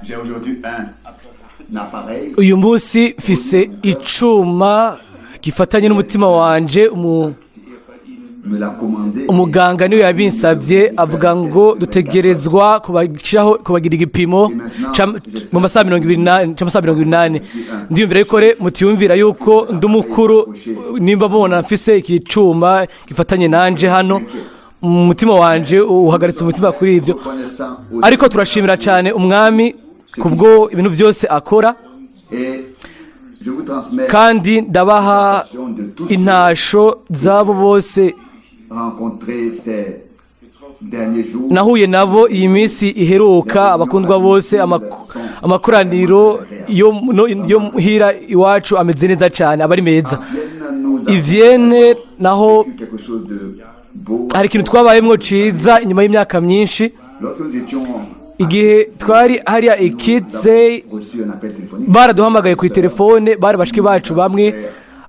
J'ai aujourd'hui un appareil. uyu munsi mfise icuma gifatanye n'umutima wanje. Me l'a commandé. Umuganga niwe yabinsabye, avuga ngo dutegerezwa kubagira igipimo mu masaha 28. Ndiyumvira yuko mutiyumvira yuko ndumukuru nimba mubona mfise iki cuma gifatanye nanje hano, umutima wanje uhagaritse umutima kuri ivyo. Ariko turashimira cyane umwami kubwo ibintu byose akora, kandi ndabaha intasho zabo bose nahuye nabo iyi minsi iheruka, abakundwa bose. Amakoraniro yo hira iwacu ameze neza cyane, abari meza. Ivyene naho hari ikintu twabayemwo ciza inyuma y'imyaka myinshi. Igihe twari hariya Ikitse, baraduhamagaye ku telefone, bari bashiki bacu bamwe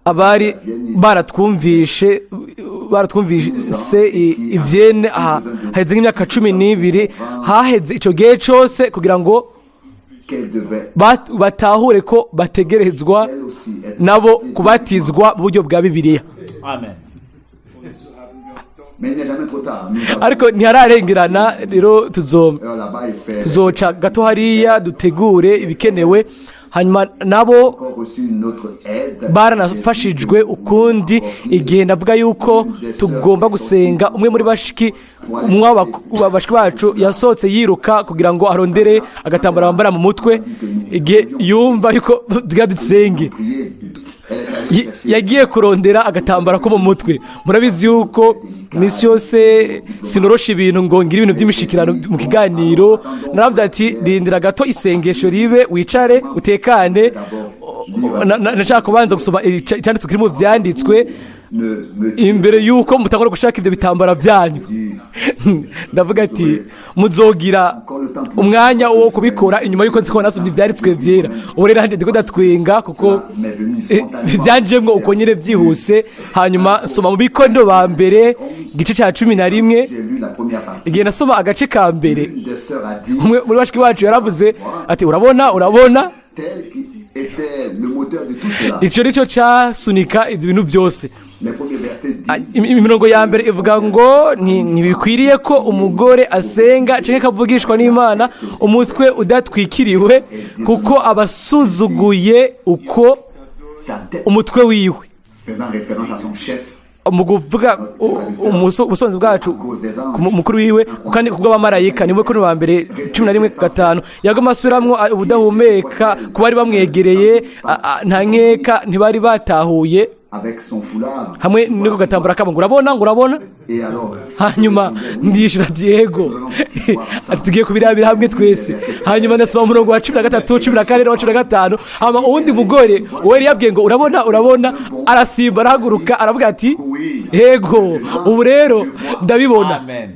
abari baratwumvise ivyene haheze nk'imyaka 12 haheze ico gihe cose kugira ngo batahure ko bategerezwa nabo kubatizwa mu buryo bwa Bibiliya. Amen. Ariko ntihararengerana, rero tuzoca gato hariya dutegure ibikenewe, hanyuma nabo baranafashijwe ukundi. Igihe ndavuga yuko tugomba gusenga, umwe muri bashiki bacu yasohotse yiruka kugira ngo arondere agatambara bambara mu mutwe. Igihe yumva yuko tugira dusenge, yagiye kurondera agatambara ko mu mutwe. Murabizi yuko misi yose sinorosha ibintu ngo ngire ibintu by'imishikirano mu kiganiro. Naravuze ati rindira gato isengesho ribe, wicare utekane. Nashaka kubanza gusoma icyanditswe kiri mu byanditswe imbere yuko mutangura gushaka ibyo bitambara byanyu. Ndavuga ati muzogira umwanya wo kubikora inyuma yuko nzi ko nasomye ibyanditswe byera. Ubu rero ndiko ndatwenga kuko byanjemwo uko nyine byihuse. Hanyuma soma mu Bikondo ba mbere igice cya 11. Igihe nasoma agace ka mbere, umwe muri bashiki bacu yaravuze ati urabona ico nico cyasunika ibyo bintu byose. Imirongo ya mbere ivuga ngo ntibikwiriye ko umugore asenga canke kavugishwa n'Imana umutwe udatwikiriwe, kuko abasuzuguye uko umutwe wiwe. Mu kuvuga ubusonzi bwacu mukuru wiwe, kandi kubwo abamarayika. Ni Bikondo ba mbere 11:5. Yagoma asubiramwo ubudahumeka ku bari bamwegereye, nta nkeka ntibari batahuye hamwe niko gatambara kabo ngo urabona. Hanyuma ndishira Diego ati tugiye kubirabira hamwe twese. Hanyuma ndasoma umurongo wa 13, 14 na 15. Hama uwundi mugore we yabwiye ngo urabona, arasimba arahaguruka aravuga ati yego, ubu rero ndabibona. Amen.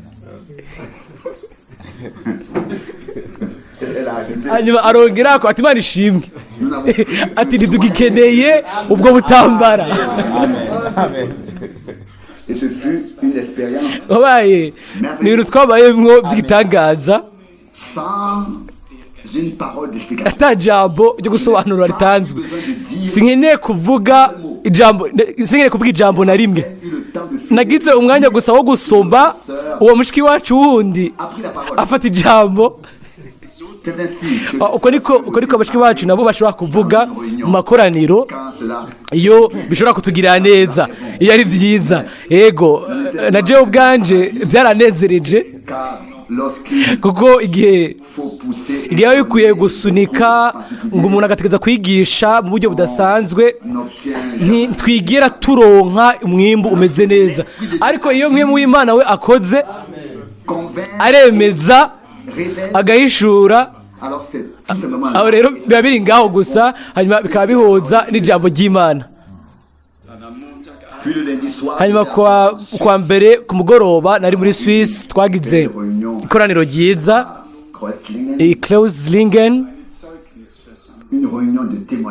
Hanyuma arongera ko ati Imana ishimwe ati ntidugikeneye ubwo butambara. Amen. Et ce fut une expérience wabaye ni ibintu twabayemwo by'igitangaza, sans une parole d'explication. ata jambo ryo gusobanura ritanzwe. Sinkeneye kuvuga ijambo na rimwe. Nagize umwanya gusa wo gusomba uwo mushiki wacu wundi afata ijambo. Uko niko abashiki bacu nabo bashobora kuvuga mu makoraniro iyo bishobora kutugirira neza, iyo ari byiza. Yego, na jewe ubwanje byaranezereje, kuko igihe bikwiye gusunika ngo umuntu agategeza kwigisha mu buryo budasanzwe, ntitwigera turonka umwimbu umeze neza. Ariko iyo mwimbu w'Imana we akoze, aremeza, agahishura, aho rero biba biri ngaho gusa, hanyuma bikaba bihoza n'ijambo ry'Imana. Hanyuma kwa mbere ku mugoroba nari muri Swiss, twagize ikoraniro ryiza i Kreuzlingen,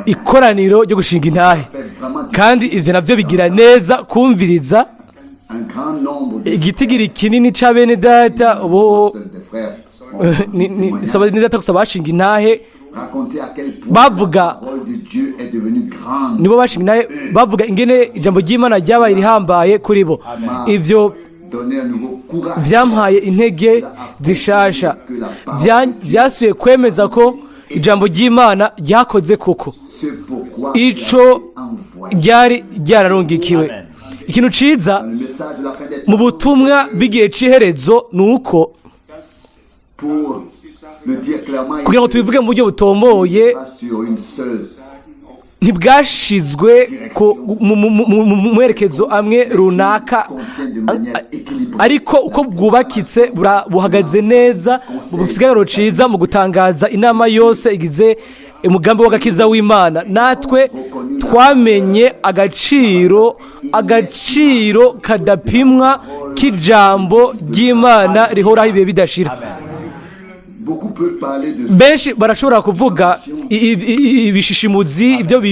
ikoraniro ryo gushinga intahe, kandi ivyo navyo bigira neza kumviriza igitigiri kinini ca bene data. Ubu neza gusa bashinga intahe raconter à quel point bavuga la parole de Dieu est devenue grande. nibo bashinga intahe bavuga ingene ijambo ry'Imana ryabaye rihambaye kuri bo. Ivyo Donner un nouveau courage. vyampaye intege zishasha, byasuye kwemeza ko ijambo ry'Imana ryakoze koko Ce pourquoi ico envoyé. ryari ryararungikiwe. Ikintu ciza Le message de la fin des mu temps butumwa bw'igihe c'iherezo ni uko pour le dire clairement, kugira ngo il tubivuge mu buryo butomboye n'est pas sur une seule. ntibwashizwe mu mwerekezo amwe runaka, Contient de manière équilibrée. ariko uko bwubakitse buhagaze neza bufite ikiganiro ciza mu gutangaza inama yose igize umugambi w'agakiza w'Imana. Natwe twamenye agaciro kadapimwa k'ijambo ry'Imana rihoraho ibihe bidashira. Beaucoup peuvent parler de Benshi barashobora kuvuga ibishishimuzi, ibyo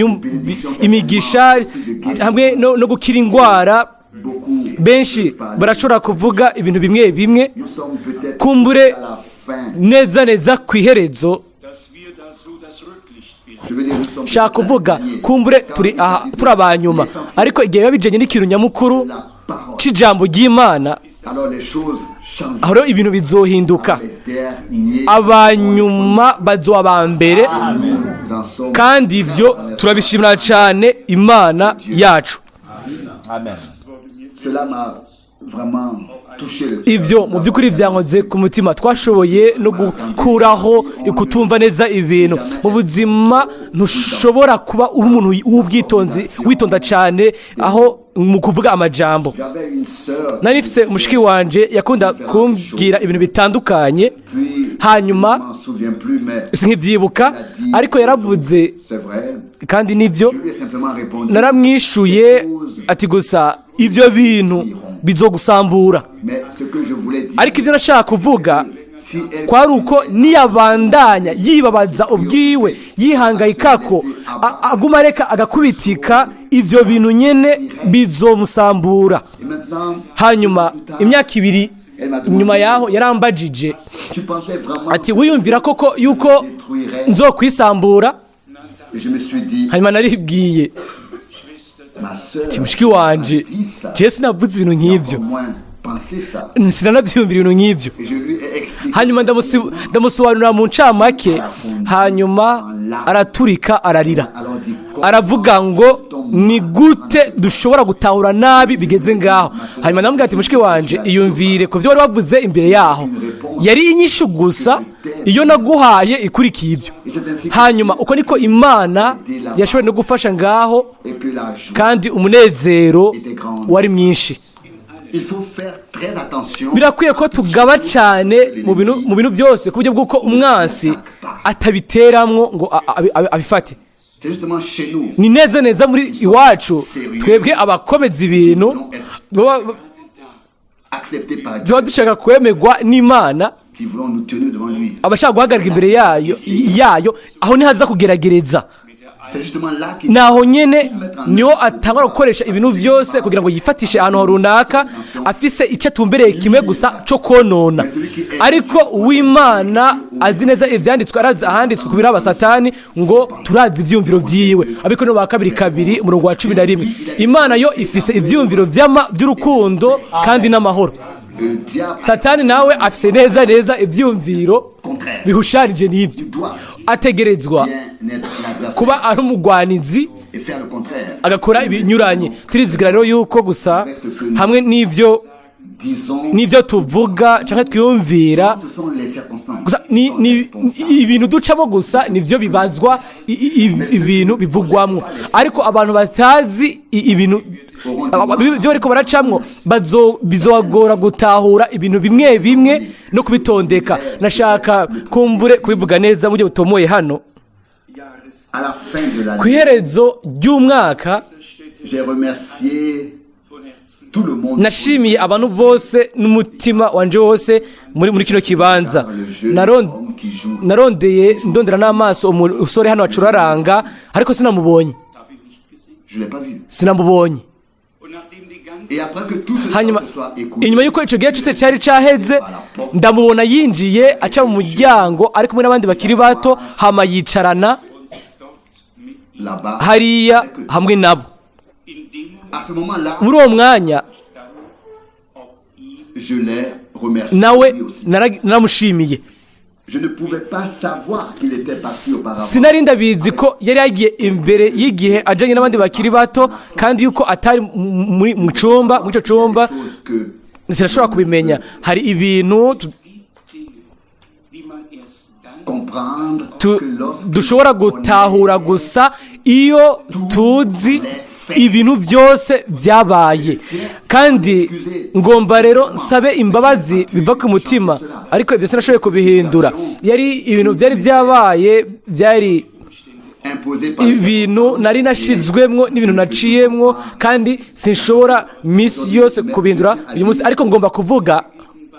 imigisha hamwe no gukira indwara. beaucoup. Benshi barashobora kuvuga ibintu bimwe bimwe, Nous sommes peut-être kumbure à la fin. neza ku iherezo. Je veux dire, nous sommes Shaka kuvuga kumbure turi abanyuma, ariko igihe biba bijanye n'ikintu nyamukuru la parole. c'ijambo ry'Imana, Alors les choses changent. aho rero ibintu bizohinduka. Les derniers Abanyuma bazoba aba mbere, nous en sommes. kandi ivyo turabishimira cane Imana yacu. Amen. Cela m'a vraiment touché le cœur. Ivyo mu by'ukuri byankoze ku mutima. Twashoboye no gukuraho kutumva neza ibintu mu buzima. Ntushobora kuba uri umuntu w'ubwitonzi witonda cyane aho mu kuvuga amajambo. J'avais une sœur, Nari mfise umushiki wanje yakunda kumbwira ibintu bitandukanye, puis hanyuma je m'en souviens plus, mais sinkivyibuka, ariko yaravuze c'est vrai. kandi nivyo. Je lui ai simplement répondu. Naramwishuye ati gusa ivyo bintu bizogusambura. Mais ce que je voulais dire, Ariko ivyo nashaka kuvuga si elle kwari uko niyabandanya yibabaza ubwiwe yihangayikako aguma areka agakubitika, ivyo bintu nyene bizomusambura. et maintenant, Hanyuma imyaka ibiri nyuma yaho yarambajije tu pensais vraiment ati wiyumvira koko yuko détruirais. nzokwisambura? Et je me suis dit, Hanyuma naribwiye ma sœur, ati mushiki wanje dit ça. je sinavuze ibintu nk'ivyo, Au moins penser ça. sinanavyiyumvira ibintu nk'ivyo. Et je lui ai expliqué. Hanyuma ndamusobanurira mu ncamake, hanyuma araturika ararira, Alors dit, aravuga ngo ni gute dushobora gutahura nabi bigeze ngaho. Hanyuma ndamubwira ati mushiki wanje iyumvire ku byo wari wavuze imbere yaho, yari inyishu gusa iyo naguhaye ikurikiye ibyo. Hanyuma uko niko Imana yashoboye no gufasha ngaho, et que la joie, kandi umunezero wari mwinshi. il faut faire très attention. Birakwiye ko tugaba cyane mu bintu byose ku buryo bw'uko umwansi atabiteramwo ngo abifate. C'est justement chez nous. Ni neza muri iwacu twebwe abakomeza ibintu Acceptés par Dieu, tuba dushaka kwemerwa n'Imana, qui voulons nous tenir devant lui. abashaka guhagarika imbere yayo aho ntihaza kugerageza. C'est justement là qu'il Naho nyene niho atangwa gukoresha ibintu byose kugira ngo yifatishe ahantu runaka, afise icyo atumbereye kimwe gusa cyo konona. Ariko uw'Imana azi neza ivyanditswe, arazi ahanditswe ku biraba Satani ngo turazi ivyumviro vyiwe. Abiko no ba kabiri umurongo wa 11. Imana yo ifise ivyumviro by'urukundo kandi n'amahoro. le diable Satani nawe afise neza ivyumviro bihushanije n'ivyo. Ategerezwa vient être l'adversaire kuba ari umugwanizi et faire le contraire. agakora ibinyuranye. Turizigara rero yuko gusa hamwe n'ivyo tuvuga canke twiyumvira Ce sont les circonstances. gusa ni ibintu ducamo gusa nivyo bibazwa ibintu bivugwamwo, ariko abantu batazi ibintu byo bariko baracamwo bizogora gutahura ibintu bimwe no kubitondeka. Nashaka kumbure kubivuga neza mu buryo butomoye hano. À la fin de Ku l'année, iherezo ry'umwaka j'ai remercié tout le monde. nashimiye abantu bose n'umutima wanje wose muri kino kibanza. Le jeune homme qui joue, Ndondera n'amaso umusore hano acuraranga, ariko sinamubonye. je l'ai pas vu. Sinamubonye. Et après que tout ce hanyuma temps se soit écoulé, inyuma y'uko icyo gihe cyose cyari cyaheze ndamubona yinjiye aca mu muryango ari kumwe n'abandi bakiri bato hama yicarana là-bas, hariya hamwe nabo. à ce moment-là, muri uwo mwanya je l'ai remercié nawe lui aussi. naramushimiye. Je ne pouvais pas savoir qu'il était parti auparavant. sinari ndabizi ko yari yagiye imbere y'igihe ajyanye n'abandi bakiri bato kandi yuko atari muri icyo cyumba Chose que sinashobora kubimenya. hari ibintu comprendre tu- que lorsque dushobora gutahura gusa iyo tuzi ibintu byose byabaye. kandi ngomba rero nsabe imbabazi biva ku mutima, ariko ibyo sinashoboye kubihindura. yari ibintu byari byabaye, byari imposé par ibintu nari nashizwemwo n'ibintu naciyemwo, kandi sinshobora minsi yose kubihindura uyu munsi. ariko ngomba kuvuga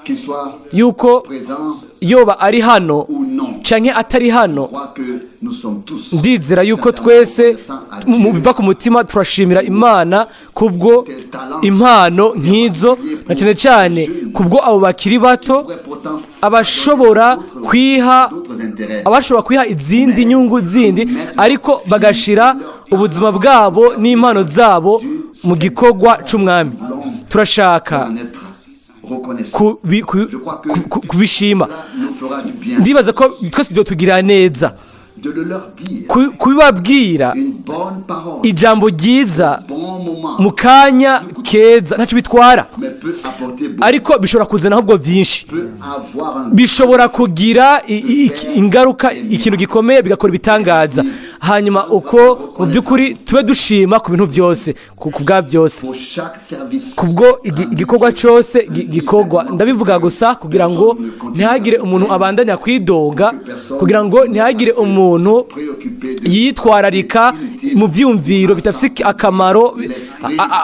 qu'il soit yuko présent yoba ari hano ou non. canke atari hano, Je crois que nous sommes tous ndizera yuko twese mu biva ku mutima turashimira Imana kubwo impano nk'izo, na cyane cyane kubwo abo bakiri bato pourraient pourtant abashobora kwiha d'autres intérêts. abashobora kwiha izindi nyungu zindi, ariko bagashira ubuzima bwabo n'impano zabo mu gikorwa c'umwami. turashaka En être reconnaissant. kubishima. Cela nous fera du bien ndibaza ko twese byotugirira neza de le leur dire. kubibabwira Une bonne parole, ijambo ryiza bon moment, mu kanya keza ntacyo bitwara, mais peut apporter beaucoup, ariko bishobora kuzana ahubwo byinshi. peut avoir un bishobora kugira ingaruka, ikintu gikomeye, bigakora ibitangaza. hanyuma uko mu by'ukuri tube dushima ku bintu byose, ku bwa byose, pour chaque service. kubwo igikorwa cyose gikorwa. ndabivuga gusa kugira ngo ntihagire umuntu abandanya kwidoga, kugira ngo ntihagire umuntu Préoccupé de yitwararika mu byiyumviro bidafite akamaro,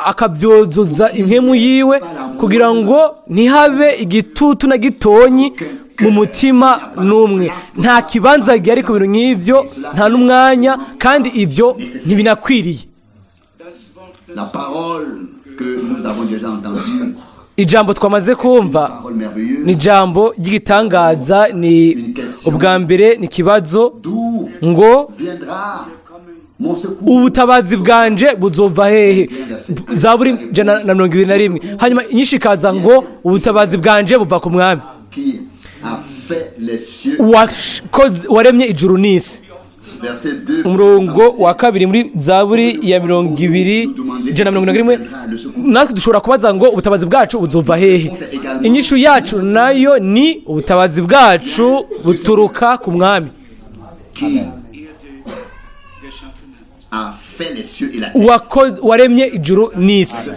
akabyozoza impemu yiwe, kugira ngo ntihabe igitutu na gitonyi mu mutima n'umwe. nta kibanza gihari ku bintu nk'ibyo, nta n'umwanya, kandi ibyo ntibinakwiriye. la parole que nous avons déjà entendue, ijambo twamaze kumva parole merveilleuse, ni ijambo ry'igitangaza. ni ubwa mbere ni ikibazo d'où ngo viendra mon secours. ubutabazi bwanje buzova hehe. zaburi 121. hanyuma inyinshi ikaza ngo ubutabazi bwanje buva ku mwami Qui a fait les cieux. waremye ijuru n'isi. Verset 2. umurongo wa kabiri muri zaburi ya 121. natwe dushobora kubaza ngo ubutabazi bwacu buzova hehe. inyishu yacu nayo ni ubutabazi bwacu buturuka ku mwami Qui a fait les cieux et la terre. waremye ijuru n'isi.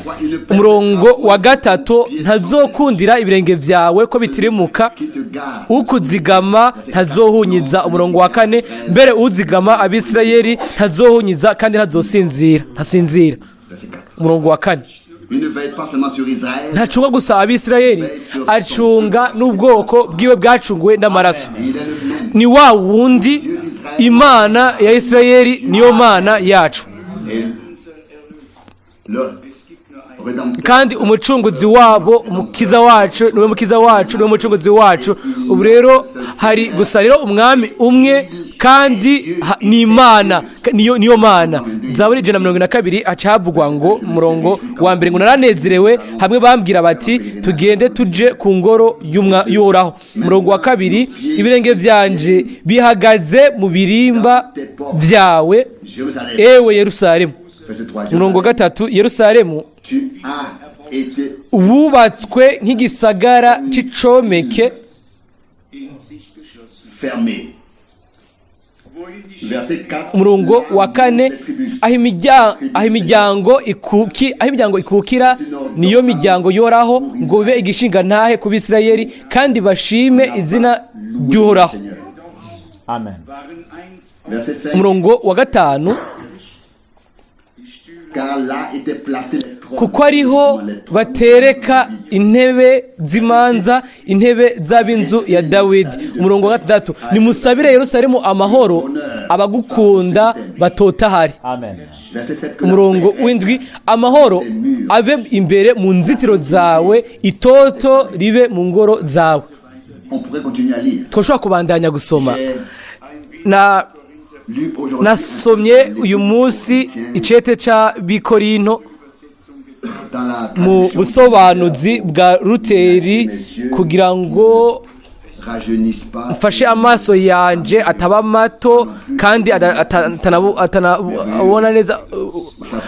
umurongo wa gatatu, ntazokundira ibirenge byawe ko bitirimuka, Qui te garde. ukuzigama ntazohunyiza. umurongo wa kane, mbere uzigama abisirayeli ntazohunyiza kandi ntasinzira. Verset 4. umurongo wa kane, Il ne veille pas seulement sur Israël. ntacunga gusa abisirayeli, acunga n'ubwoko bwiwe bwacunguwe n'amaraso. Il est le même. ni wa wundi, Imana ya Isirayeli niyo Mana yacu, Et le Rédempteur. kandi umucunguzi wabo, umukiza wacu niwe mukiza wacu, niwe mucunguzi wacu. ubu rero hari gusa rero umwami umwe, kandi ni Imana, niyo Mana. zaburi 122 haca havugwa ngo umurongo wa mbere ngo naranezerewe hamwe bambwira bati tugende tuje ku ngoro y'Uhoraho. umurongo wa kabiri, ibirenge byanje bihagaze mu birimba byawe Jérusalem. ewe Yerusalemu. Verset 3. umurongo wa gatatu, Yerusalemu Tu as été wubatswe nk'igisagara c'icomeke, fermé. Verset 4. umurongo wa kane, aho imiryango ikukira niyo miryango yoraho, ngo bibe igishinga ntahe ku Bisirayeli kandi bashime izina ry'Uhoraho. Amen. Verset 5. umurongo wa gatanu, Car là étaient placés les trônes. kuko ariho batereka intebe z'imanza, intebe z'ab'inzu ya Dawidi. umurongo wa gatandatu, nimusabire Yerusalemu amahoro abagukunda batotahari. Amen. Verset 7, que Umurongo la paix w'indwi, amahoro abe imbere mu nzitiro zawe, itoto ribe mu ngoro zawe. on pourrait continuer à lire. Twoshobora kubandanya gusoma. J'ai lu aujourd'hui Nasomye uyu munsi icete ca Bikorinto dans la mu traduction busobanuzi bwa Luteri kugira ngo rajeunisse pas. mfashe amaso yanje ataba mato kandi atanabona neza,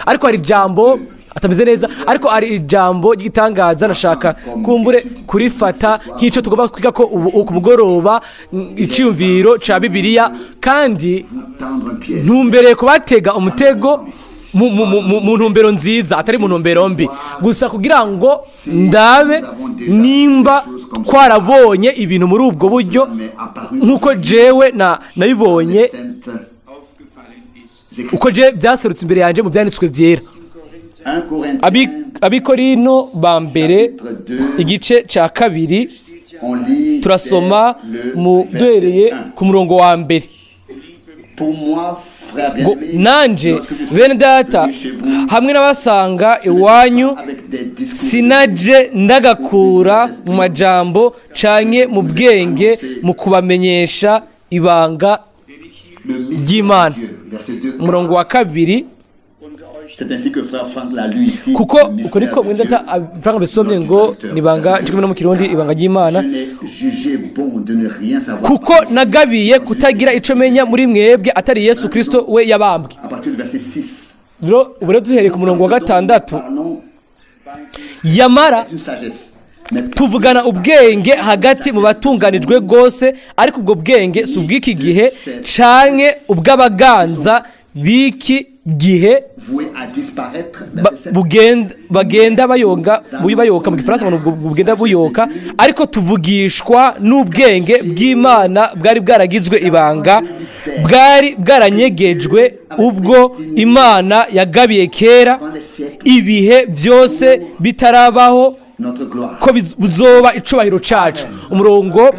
ariko hari ijambo atameze neza, ariko hari ijambo ry'igitangaza nashaka kumbure kurifata nk'icyo tugomba kwiga ko ubu ku mugoroba, iciyumviro ca Bibiliya, kandi Tendre un piège. ntumbereye kubatega umutego mu ntumbero nziza, atari mu ntumbero mbi gusa, kugira ngo ndabe nimba twarabonye ibintu muri ubwo buryo nk'uko jewe nabibonye, uko je byaserutse imbere yanjye mu byanditswe byera. 1 Corinthiens Abikorino ba mbere igice cya kabiri on lit turasoma dès mu le duhereye verset 1. ku murongo wa mbere. Pour moi, frère ngo bien-aimé, nanje lorsque je suis bene data venu chez vous, hamwe n'abasanga iwanyu avec des discours sinaje ndagakura mu majambo canke mu bwenge mu kubamenyesha ibanga le mystère ry'Imana. de Dieu. Verset 2. umurongo wa kabiri, C'est ainsi que frère Franck l'a lu ici. kuko le uko mystère niko de mwene Dieu. data Frank bisomye ngo nibanga cumi no mu kirundi ibanga ry'Imana, Je n'ai jugé bon de ne rien savoir. kuko nagabiye kutagira ico menya muri mwebwe atari Yesu Kristo we yabambwe. À partir du verset 6. Rero ubu rero duhereye ku murongo wa gatandatu, Parlons yamara d'une sagesse. Mais tuvugana ubwenge hagati mu batunganijwe rwose, ariko ubwo bwenge si ubw'iki gihe canke ubw'abaganza b'iki gihe voué à disparaître. Verset 7. bagenda bayoka mu gifaransa ngo bugenda buyoka, ariko tuvugishwa n'ubwenge bw'Imana bwari bwaragizwe ibanga, bwari bwaranyegejwe ubwo Imana yagabiye kera Dans les siècles, ibihe byose bitarabaho notre gloire. ko buzoba icubahiro cacu. Umurongo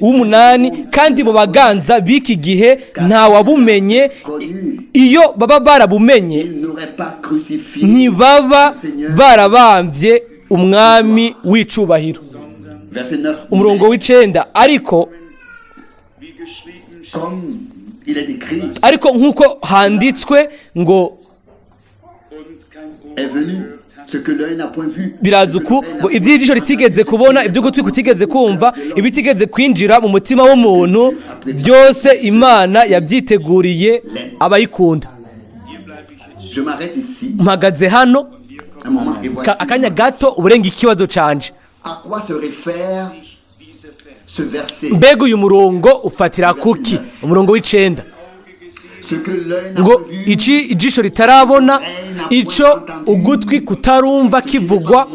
w'umunani, kandi mu baganza b'iki gihe nta wabumenye, iyo baba barabumenye Il n'aurait pas crucifié ntibaba barabambye umwami w'icubahiro. Verset 9. Umurongo w'icenda, ariko Comme il est écrit, ariko nk'uko handitswe ngo est venu ce que l'œil n'a point vu. biraza uku ngo iby'ijisho ritigeze kubona, iby'ugutwi kutigeze kumva, ibitigeze kwinjira mu mutima w'umuntu, byose Imana yabyiteguriye abayikunda. Je m'arrête ici Mpagaze hano un moment et voici akanya gato uburenga ikibazo canje. à quoi se réfère ce verset. Mbega uyu murongo ufatira kuki? Umurongo w'icenda Ce que l'œil n'a ngo point vu, ijisho ritarabona, ico ugutwi kutarumva kivugwa,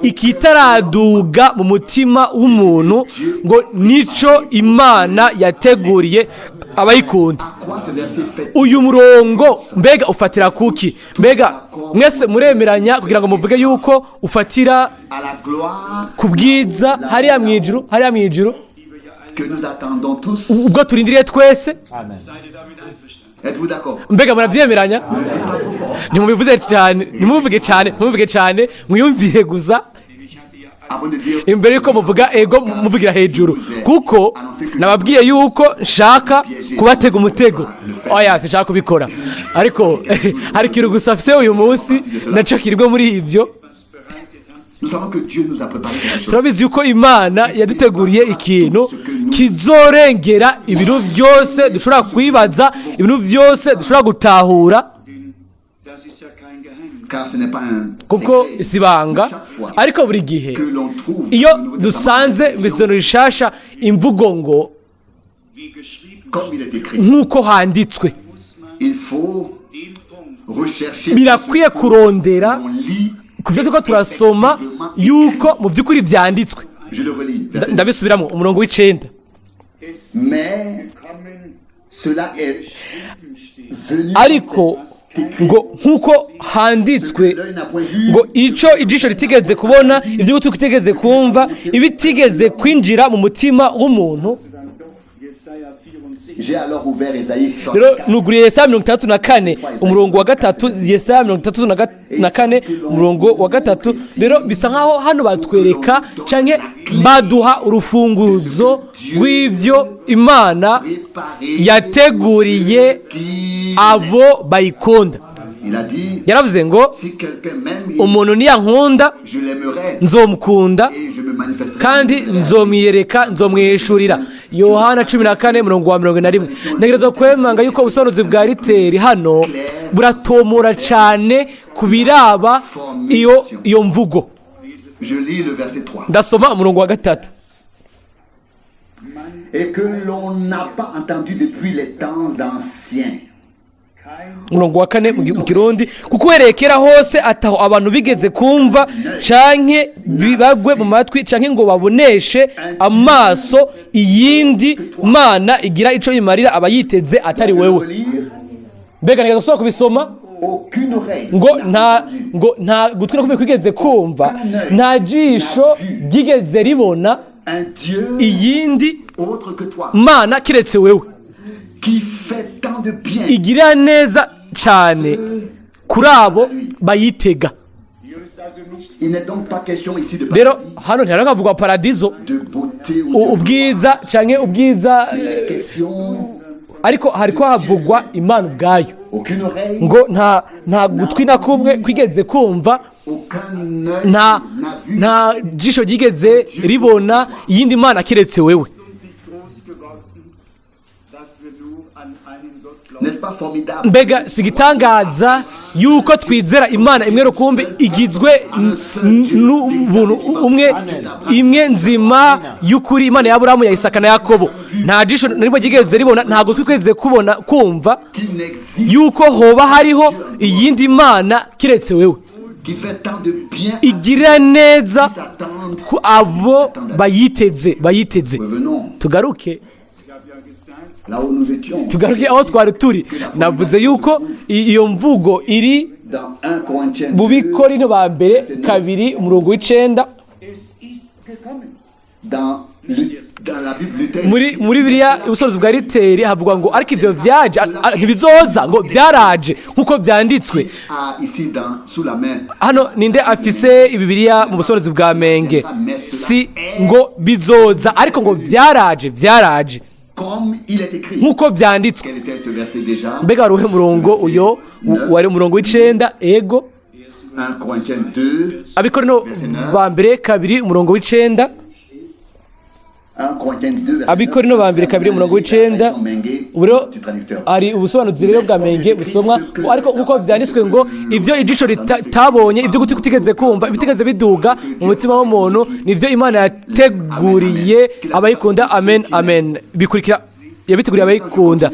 ikitaraduga mu mutima w'umuntu, ngo nico Imana yateguriye abayikunda. à quoi ce verset fait Uyu murongo mbega ufatira kuki? Mbega mwese muremeranya kugira ngo muvuge yuko ufatira à la gloire ku bwiza hariya mw'ijuru, hariya mw'ijuru que nous attendons tous. ubwo turindiriye twese? Amen. Êtes-vous d'accord? Mbega muravyemeranya? Ntimubivuze cyane, ntimubivuge cyane, mwiyumvire gusa Avant de dire imbere yuko muvuga ego muvugira hejuru, kuko nababwiye yuko nshaka kubatega umutego. Oya, sinshaka kubikora, ariko hari ikintu gusa mfise uyu munsi naco kirimwe muri ivyo. nous savons que Dieu nous a préparé quelque chose. Turabizi yuko Imana yaduteguriye ikintu kizorengera ibintu byose dushobora kwibaza, ibintu byose dushobora gutahura, Car ce n'est pas un kuko secret. isibanga. Chaque fois Ariko buri gihe que l'on trouve iyo au Nouveau dusanze Testament, mu isomero rishasha imvugo ngo comme il est écrit, nk'uko handitswe, il faut rechercher birakwiye kurondera on lit. ku byo turiko turasoma yuko mu by'ukuri vyanditswe. Je le relis. Verset Ndabisubiramo umurongo w'icenda, mais cela est venu ariko ngo nk'uko handitswe l'œil n'a point vu, ngo ico ijisho ritigeze kubona, ibyo gutwi kutigeze kumva, ibitigeze kwinjira mu mutima w'umuntu, J'ai alors ouvert Ésaïe rero 64. nuguriye Yesaya 34 umurongo wa gatatu, Yesaya 34 umurongo wa gatatu. Rero bisa nkaho hano batwereka canke baduha urufunguzo rw'ivyo Imana yateguriye abo bayikonda. Il a dit, Yaravuze ngo si quelqu'un m'aime, umuntu niyankunda je l'aimerai nzomukunda et je me manifesterai. kandi nzomwiyereka, nzomwihishurira. Yohana 14:41. Ntegereza kwemanga yuko ubusobanuzi bwa riteri hano buratomora cyane ku biraba iyo mvugo. Je lis le verset 3. Ndasoma umurongo wa gatatu. Et que l'on n'a pas entendu depuis les temps anciens. Umurongo wa 4 mu Kirundi, kuko werekera hose ataho abantu bigeze kumva canke bibagwe mu matwi canke ngo baboneshe amaso iyindi Mana igira ico yimarira abayiteze atari wewe. Mbega nigeze gusoma kubisoma Aucune oreille ngo nta gutwi no kwigeze kumva, nta jisho ryigeze ribona un Dieu iyindi autre que toi Mana kiretse wewe, qui fait tant de bien. igira neza cyane kuri abo bayitega. Il n'est donc pas question ici de Rero paradis, hano ntiharangavugwa paradizo, de beauté ou de ubwiza canke ubwiza, question. ariko hariko havugwa Imana ubwayo. Aucune oreille, Ngo nta gutwi na kumwe kwigeze kumva, aucun œil nta n'a vu. nta jisho ryigeze ribona iyindi Mana kiretse wewe. N'est-ce pas formidable? Mbega sigitangaza yuko twizera Imana imwe rukumbi igizwe n'ubuntu umwe, imwe nzima y'ukuri, Imana ya Aburahamu, ya Isaka na Yakobo. Nta jisho narimo ryigeze ribona, nta gutwi kwigeze kubona kumva Qui n'existe, yuko hoba hariho iyindi Mana kiretse wewe, qui fait tant de bien à igira neza ceux qui s'attendent. ku abo bayiteze. Revenons Tugaruke là où nous étions. aho twari turi. Navuze yuko iyo mvugo iri Dans 1 Corinthiens mu 2, Bikorino ba mbere 2 umurongo w'9. dans la Bible luthérienne, muri Bibiliya ubusobanuro bwa riteri havuga ngo ariko ibyo byaje ntibizoza, ngo byaraje nk'uko byanditswe. ici sous la main, Hano ninde afise Bibiliya mu busobanuro bwa Menge? Si ngo bizoza, ariko ngo byaraje comme il est écrit. nk'uko byanditswe. Quel était ce verset déjà? Mbega wari uhe murongo uyo wari umurongo w'9? Ego 1 Corinthiens 2, Abikorino ba mbere 2 umurongo w'9. 1 Corinthiens 2, verset Abikorino ba mbere 2 umurongo w'9. Uburo du traducteur. ari ubusobanuzi rero bwa Menge busomwa, ariko nk'uko byanditswe ngo ibyo ijisho ritabonye, ibyo gutwi kutigeze kumva, ibitigeze biduga mu mutima w'umuntu, nibyo Imana yateguriye abayikunda. Amen, amen. Bikurikira yabiteguriye abayikunda,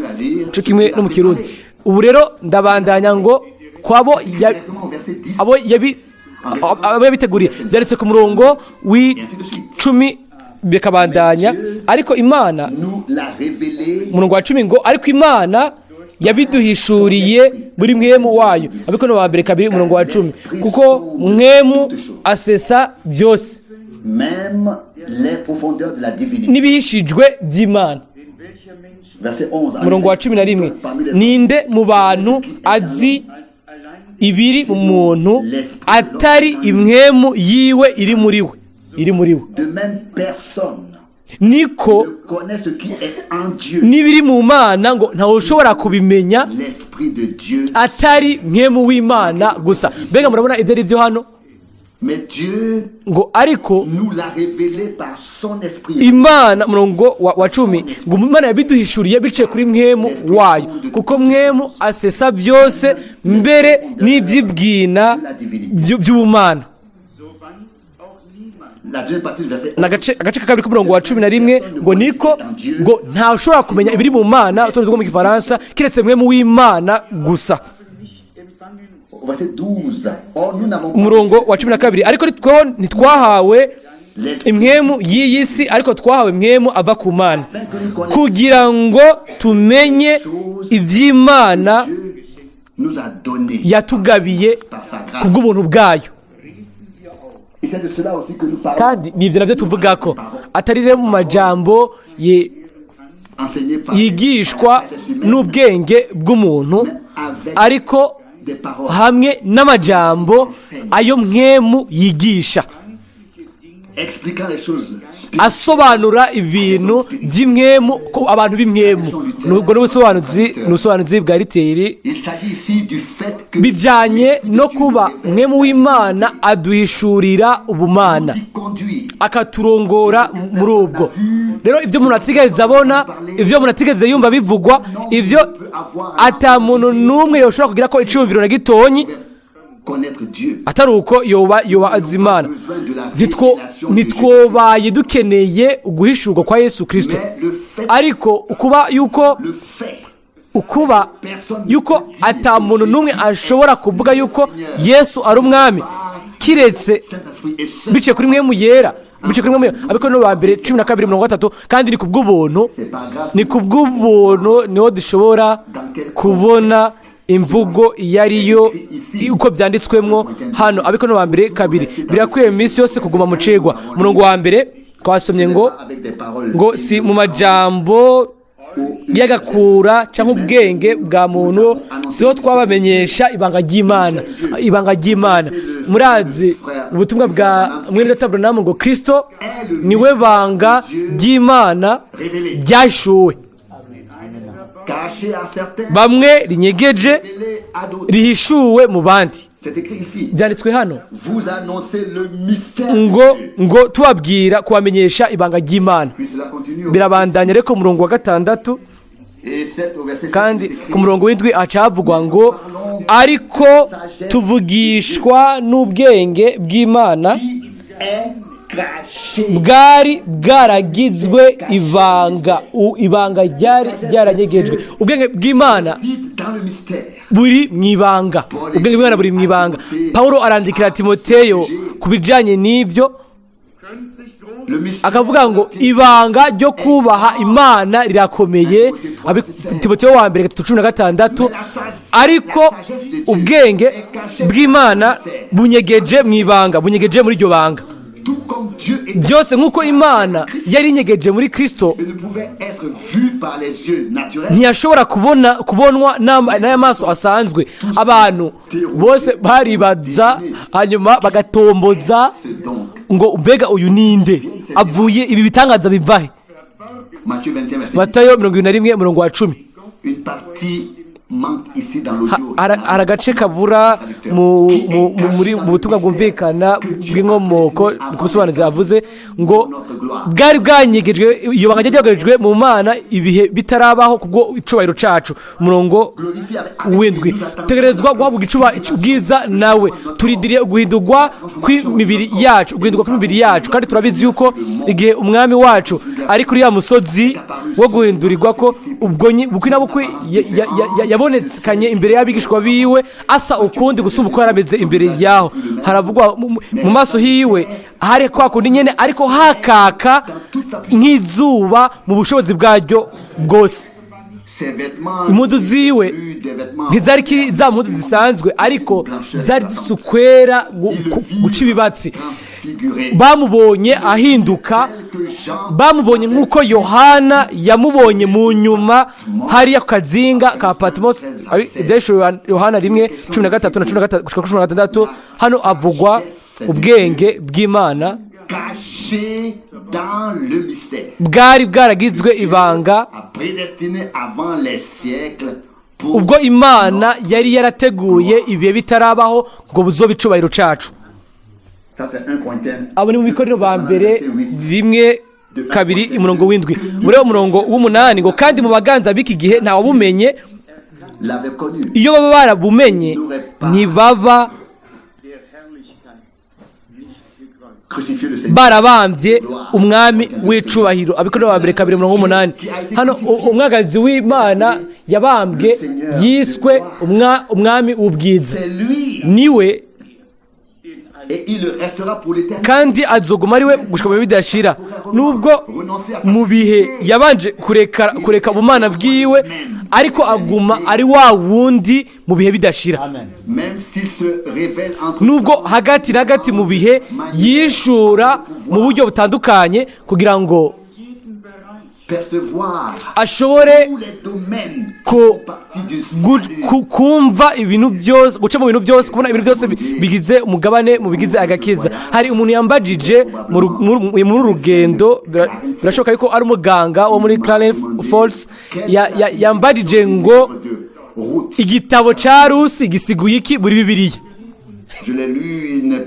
cyo kimwe no mu Kirundi. Ubu rero ndabandanya ngo kwabo Directement au verset 10. abo yabiteguriye byanditse ku murongo w'10 bikabandanya. Ariko Imana Nous l'a révélé umurongo wa 10 ngo ariko Imana yabiduhishuriye buri mwemu wayo. Abikorino ba mbere 2 umurongo wa 10, kuko mwemu asesa byose, même les profondeurs de la divinité. n'ibihishijwe by'Imana. Verset 11. Umurongo wa 11, ninde mu bantu azi ibiri mu muntu atari imwemu yiwe iri muri we? De même, personne Niko ne connaît ce qui est en Dieu. n'ibiri mu Mana ngo ntawe ushobora kubimenya L'Esprit de Dieu. atari mwemu w'Imana gusa. Mbega murabona ibyo ari byo hano Mais Dieu ngo ariko nous l'a révélé par son Esprit. Imana, umurongo wa 10, ngo Imana yabiduhishuriye biciye kuri mwemu wayo, kuko mwemu asesa byose mbere n'ibyibwina by'ubumana. La deuxième partie du verset 11. Agace ka kabiri k'umurongo wa 11 ngo niko ngo nta ushobora kumenya ibiri mu Mana, utonze mu Gifaransa, kiretse mwemu w'Imana gusa. Au verset 12. Or, nous n'avons pas Umurongo wa 12, ariko tweho ntitwahawe imwemu y'iyi si, ariko twahawe mwemu ava ku Mana, kugira ngo tumenye iby'Imana Dieu nous a donné yatugabiye par sa grâce. kubw'ubuntu bwayo. Et c'est de cela aussi que nous parlons. Kandi ni ibyo nabyo tuvuga ko atari rero mu majambo enseigné par yigishwa des humains, n'ubwenge bw'umuntu avec ariko des paroles hamwe n'amajambo ayo mwemu yigisha expliquant les choses spirituelles. asobanura ibintu by'imwemu ko abantu b'imwemu nubwo n'ubusobanuzi bwa riteri Il s'agit ici du fait que bijanye no kuba mwemu w'imana aduhishurira ubumana nous y conduire. akaturongora muri ubwo rero ibyo umuntu atigeze abona ibyo umuntu atigeze yumva bivugwa ibyo ata muntu n'umwe yoshobora kugira ko iciyumviro na gitonyi Connaître Dieu. atari uko yoba azi imana Besoin de la Ntitwo- révélation de ntitwobaye dukeneye uguhishurwa kwa yesu kirisito Mais le fait, ariko ukuba yuko ata muntu n'umwe ashobora kuvuga yuko yesu ari umwami kiretse Saint-Esprit et seul, biciye kuri mwemu yera biciye kuri mwemu yera abiko no bambere 12:3 kandi ni kubw'ubuntu c'est par grâce ni kubw'ubuntu niho dushobora kubona imvugo iyo ariyo uko byanditswemwo hano abiko no bambere 2 birakwiye mu minsi yose kuguma mu cegwa murongo wa mbere twasomye ngo avec des paroles si mu majambo y'agakura cyangwa ubwenge bwa muntu siho twabamenyesha ibanga ry'imana murazi ubutumwa bwa mwene Aburahamu ngo Kristo niwe banga ry'imana ryahishuwe caché à certains, bamwe rinyegeje révélé à d'autres. rihishuwe mu bandi C'est écrit ici. byanditswe hano Vous annoncez le mystère. ngo tubabwira kubamenyesha ibanga ry'imana Puis cela continue au birabandanya ariko ku murongo wa 6 et 7 au verset 7. kandi il est écrit, ku murongo w'indwi haca havugwa ngo ariko tuvugishwa n'ubwenge bw'imana qui est caché. bwari bwaragizwe ibanga ryari ryaranyegejwe ubwenge bw'imana Vite dans le mystère. buri mu ibanga ubwenge bw'imana buri mu ibanga pawulo arandikira timoteyo ku bijyanye n'ibyo Le mystère. akavuga ngo ibanga ryo kubaha imana rirakomeye timoteyo wa mbere 3:16 ariko ubwenge bw'imana bunyegeje mu ibanga bunyegeje muri iryo banga Tout comme Dieu était, byose nk'uko imana yari inyegeje muri kristo il ne pouvait être vu par les yeux naturels. ntiyashobora kubonwa n'amaso asanzwe abantu bose baribaza hanyuma bagatomboza C'est donc ngo mbega uyu ninde avuye ibi bitangaza bivahe Matthieu 21, verset 10. matayo 21:10 Une partie manque ici dans l'audio. hari agace kabura mu butumwa bwumvikana bw'inkomoko ni kubisobanuza yavuze ngo bwari bwanyegejwe iyo banga ryagejejwe mu mana ibihe bitarabaho kubwo icubahiro cacu umurongo Glorifié avec w'indwi tegerezwa guhabwa ubwiza nawe turindiriye guhindurwa kw'imibiri yacu kandi turabizi yuko igihe umwami wacu ari kuri ya musozi wo guhindurirwa ko bukwi na bukwi yabonekanye imbere y'abigishwa biwe asa ukundi gusumba uko yarameze imbere yaho haravugwa mu maso hiwe hari kwa kundi nyene ariko hakaka nk'izuba mu bushobozi bwaryo bwose ses vêtements. impuzu ziwe Plus des vêtements. ntizari za mpuzu zisanzwe ariko zari zisukwera guca ibibatsi Transfiguré. bamubonye ahinduka Que Jean bamubonye nk'uko yohana yamubonye mu nyuma hariya ku kazinga ka patimosi ibyahishuriwe yohana 1:13-16 hano havugwa ubwenge bw'imana caché dans le mystère. bwari bwaragizwe ibanga A prédestiné avant les siècles pour ubwo imana yari yarateguye ibihe bitarabaho ngo buzobe icubahiro cacu ça c'est 1 Corinthiens. abo ni mu bikorero ba mbere 1:2 umurongo w'indwi muri uwo murongo w'umunani ngo kandi mu baganza b'iki gihe ntawabumenye L'avait connu. iyo baba barabumenye ntibaba Crucifié le Seigneur. barabambye umwami w'icubahiro abikorera ba mbere 2:8 hano umwagazi w'imana yabambwe yiswe umwami w'ubwiza C'est lui niwe et il restera pour l'éternité. kandi azoguma ari we gushika mu bihe bidashira nubwo mu bihe yabanje kureka ubumana bwiwe ariko aguma ari wa wundi mu bihe bidashira Même s'il se révèle entre nubwo hagati na hagati mu bihe yishura mu buryo butandukanye kugira ngo percevoir ashobore tous les domaines qui ko font partie du salut. kumva ibintu byose, guca mu bintu byose, kubona ibintu byose bigize umugabane mu bigize agakiza. Hari umuntu yambajije muri urugendo, birashoboka yuko ari umuganga wo muri Clarence Falls, yambajije ngo igitabo cya Rusi gisiguye iki muri Bibiliya. Je l'ai lu, il n'est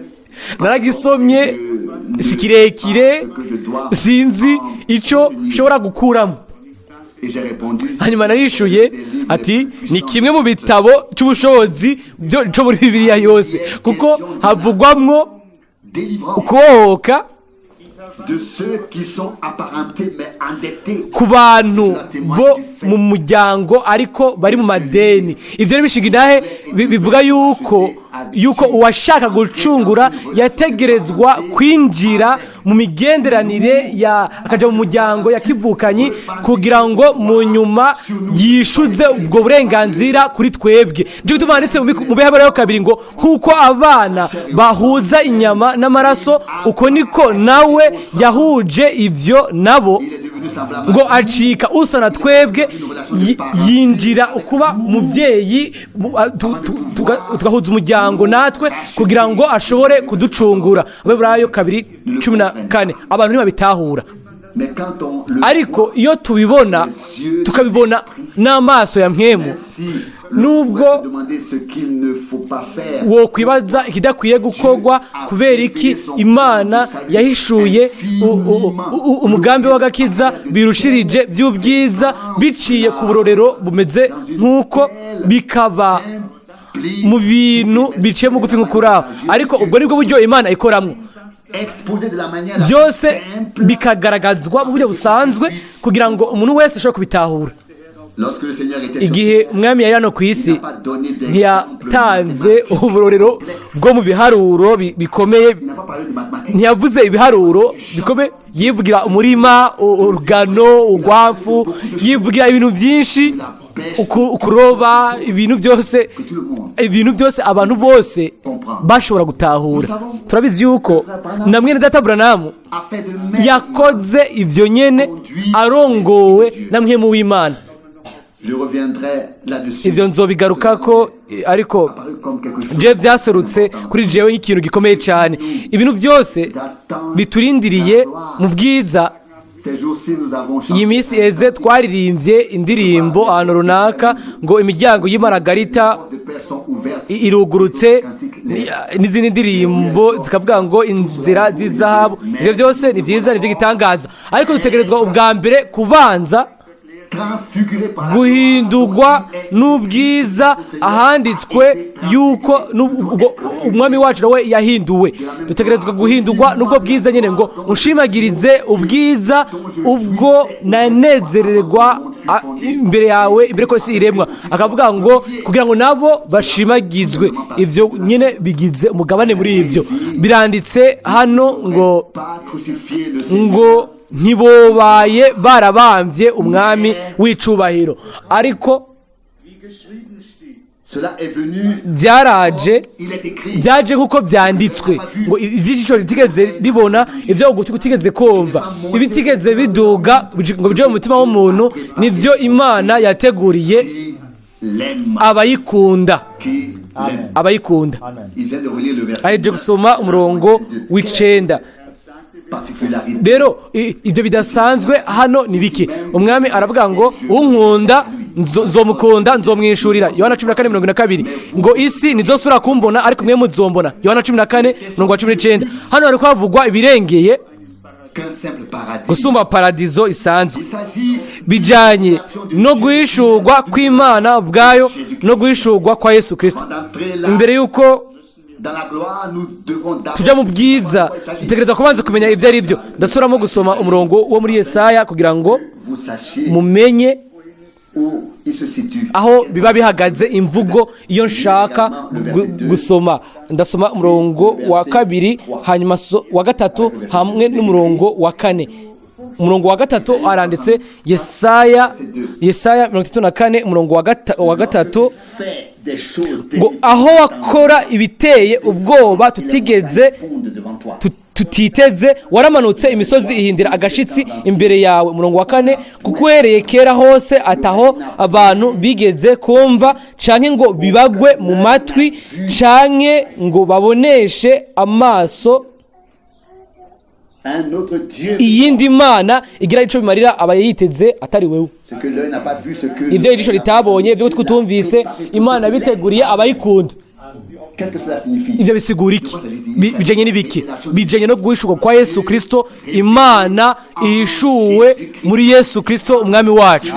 naragisomye, si kirekire, sinzi icyo nshobora gukuramo. et j'ai répondu. Hanyuma narishuye ati ni kimwe mu bitabo cy'ubushobozi cyo muri Bibiliya yose, kuko havugwamwo Délivrance ukubohoka de ceux qui sont apparentés mais endettés. ku bantu bo mu muryango ariko bari mu madeni. Ibyo rero bishinga inahe bivuga yuko uwashaka gucungura yategerezwa kwinjira mu migenderanire akaja mu muryango yakivukanyi kugira ngo mu nyuma yishuze ubwo burenganzira kuri twebwe. Nje gutuma handitse mu Bihaburayo 2 ngo nk'uko abana bahuza inyama n'amaraso, uko niko nawe yahuje ibyo nabo, ngo acika usa na twebwe, yinjira ukuba mubyeyi, tugahuza umuryango natwe kugira ngo ashobore kuducungura. Abaheburayo 2:14. Abantu ntibabitahura, ariko iyo tubibona tukabibona n'amaso ya mpwemu, nubwo wokwibaza ikidakwiye gukorwa, kubera iki Imana yahishuye umugambi w'agakiza birushirije by'ubwiza biciye ku burorero bumeze nk'uko, bikaba mu bintu biciye mu gufi nk'ukuraho. Ariko ubwo nibwo buryo Imana ikoramwo, byose bikagaragazwa mu buryo busanzwe kugira ngo umuntu wese ashobore kubitahura. Igihe umwami yari hano ku isi, ntiyatanze uburorero bwo mu biharuro bikomeye, ntiyavuze ibiharuro bikomeye, yivugira umurima, urugano, urwafu, yivugira ibintu byinshi, ukuroba, ibintu byose abantu bose bashobora gutahura. Turabizi yuko na mwene data Branamu yakoze ibyo nyene arongowe na mpwemu w'Imana. Ibyo nzobigarukako, ariko je byaserutse kuri jewe nk'ikintu gikomeye cyane. Ibintu byose biturindiriye mu bwiza. Iyi minsi eze twaririmbye indirimbo ahantu runaka ngo imiryango y'Imaragarita irugurutse, n'izindi ndirimbo zikavuga ngo inzira z'izahabu. Ibyo byose ni byiza, nibyo gitangaza, ariko dutegerezwa ubwa mbere kubanza guhindurwa n'ubwiza ahanditswe yuko umwami wacu nawe yahinduwe. Dutegerezwa guhindurwa n'ubwo bwiza nyine, ngo ushimagirize ubwiza ubwo nanezererwa imbere yawe, imbere ko isi iremwa. Akavuga ngo kugira ngo nabo bashimagizwe. Ibyo nyine bigize umugabane muri ibyo. Biranditse hano ngo ntibobaye barabambye umwami w'icubahiro, ariko byaje nk'uko byanditswe, ngo iby'ijisho ritigeze ribona, ibyo ugutwi kutigeze kumva, ibitigeze biduga ngo bije mu mutima w'umuntu, nibyo Imana yateguriye abayikunda. Aje gusoma umurongo w'9. Rero ibyo bidasanzwe hano ni biki? Umwami aravuga ngo unkunda nzomukunda nzomwishurira, Yohana 14:22. ngo isi nizosura kumbona ariko mwe muzombona, Yohana 14:19. Hano hari kwavugwa ibirengeye gusumba paradizo isanzwe, bijanye no guhishurwa kw'Imana ubwayo no guhishurwa kwa Yesu Kristo. Imbere yuko tujya mu bwiza dutegereza kubanza kumenya ibyo ari byo. Ndasuramo gusoma umurongo wo muri Yesaya kugira ngo mumenye aho biba bihagaze imvugo iyo nshaka gusoma. Ndasoma umurongo wa 2, hanyuma wa 3 hamwe n'umurongo wa 4. Umurongo wa 3 aranditse Yesaya 34 umurongo wa 3 ngo aho wakora ibiteye ubwoba tutiteze, waramanutse imisozi ihindira agashitsi imbere yawe. umurongo wa 4, kuko uhereye kera hose ataho abantu bigeze kumva canke ngo bibagwe mu matwi canke ngo baboneshe amaso iyindi mana igira ico bimarira abayiteze atari wewe. Ivyo ijisho ritabonye, ivyo tutumvise, Imana biteguriye abayikunda. Ivyo bisigura iki? Bijanye n'ibiki? Bijanye no guhishurwa kwa Yesu Kristo, Imana ishuwe muri Yesu Kristo umwami wacu.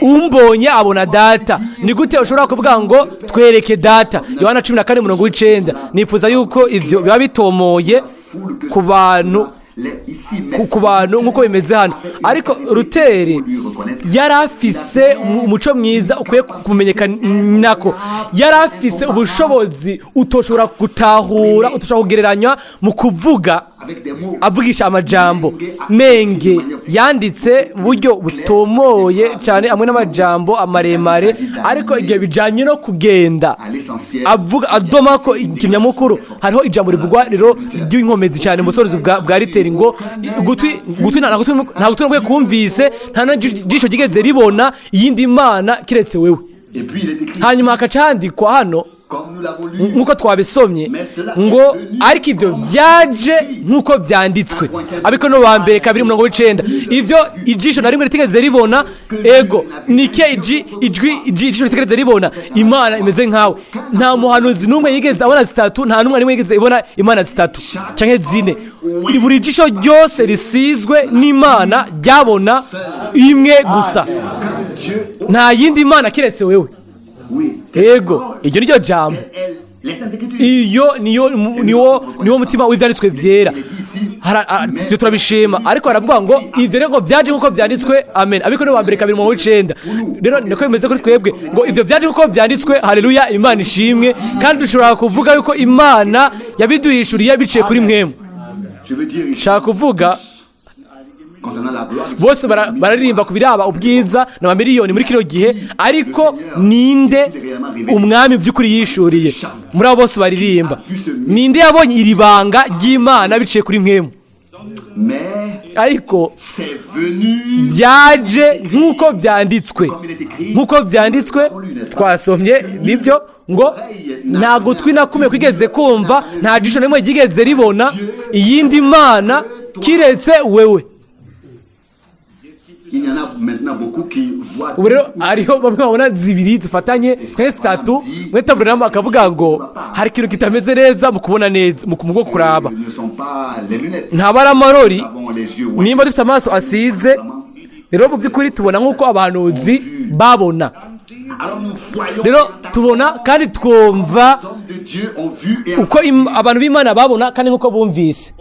Umbonye abona data. Ni gute ushobora kuvuga ngo twereke data? Yohana 14:9. Nifuza yuko ivyo biba bitomoye ku bantu nk'uko bimeze hano. Ariko Ruteri yari afise umuco mwiza ukwiye kumenyekanako. Yari afise ubushobozi utoshobora gutahura, utoshobora kugereranywa mu kuvuga, avugisha amajambo menge yanditse mu buryo butomoye cyane, amwe n'amajambo amaremare, ariko igihe bijanye no kugenda avuga adoma ko ikinyamukuru. Hariho ijambo rivugwa rero ry'inkomezi cyane mu busorezo bwa Riteri ngo gutwi nta gutwi kumvise, nta n'ijisho ryigeze ribona iyindi mana kiretse wewe. Hanyuma hakacandikwa hano nk'uko twabisomye ngo ariko ibyo byaje nk'uko byanditswe. Abiko no wa mbere 2:9, ivyo ijisho na rimwe ritigeze ribona, ego nike ijisho ritigeze ribona Imana imeze nkawe. Nta muhanuzi numwe yigeze abona zitatu, nta numwe yigeze ibona Imana zitatu canke zine. Buri jisho ryose risizwe n'Imana ryabona imwe gusa, nta yindi Mana kiretse wewe. Ego, iryo niryo jambo. Iyo niwo mutima w'ivyanditswe vyera. Ibyo turabishima, ariko aravuga ngo ivyo rero byaje nkuko byanditswe. Amen. Abiko no bambere 2:9. Rero niko bimeze kuri twebwe ngo ivyo byaje nkuko byanditswe. Haleluya, Imana ishimwe. Kandi dushobora kuvuga yuko Imana yabiduhishuriye biciye kuri mwemu. Shaka kuvuga bose bararirimba kubiraba ubwiza n'amamiliyoni muri kino gihe, ariko ninde umwami by'ukuri yishuriye? Muri abo bose baririmba, ninde yabonye iri banga ry'Imana biciye kuri mwemu? Ariko byaje nk'uko byanditswe twasomye, nibyo ngo nta gutwi na kumwe kwigeze kumva, nta jisho na rimwe ryigeze ribona iyindi Mana kiretse wewe. Ubu rero hariho bamwe babona zibiri zifatanye cyangwa zitatu, mwetaburamo akavuga ngo hari ikintu kitameze neza mu kubona neza, mu bwo kuraba. Ntabara amarori, nimba dufite amaso asize. Rero mu by'ukuri tubona nk'uko abahanuzi babona. Rero tubona kandi twumva uko abantu b'Imana babona kandi nk'uko bumvise.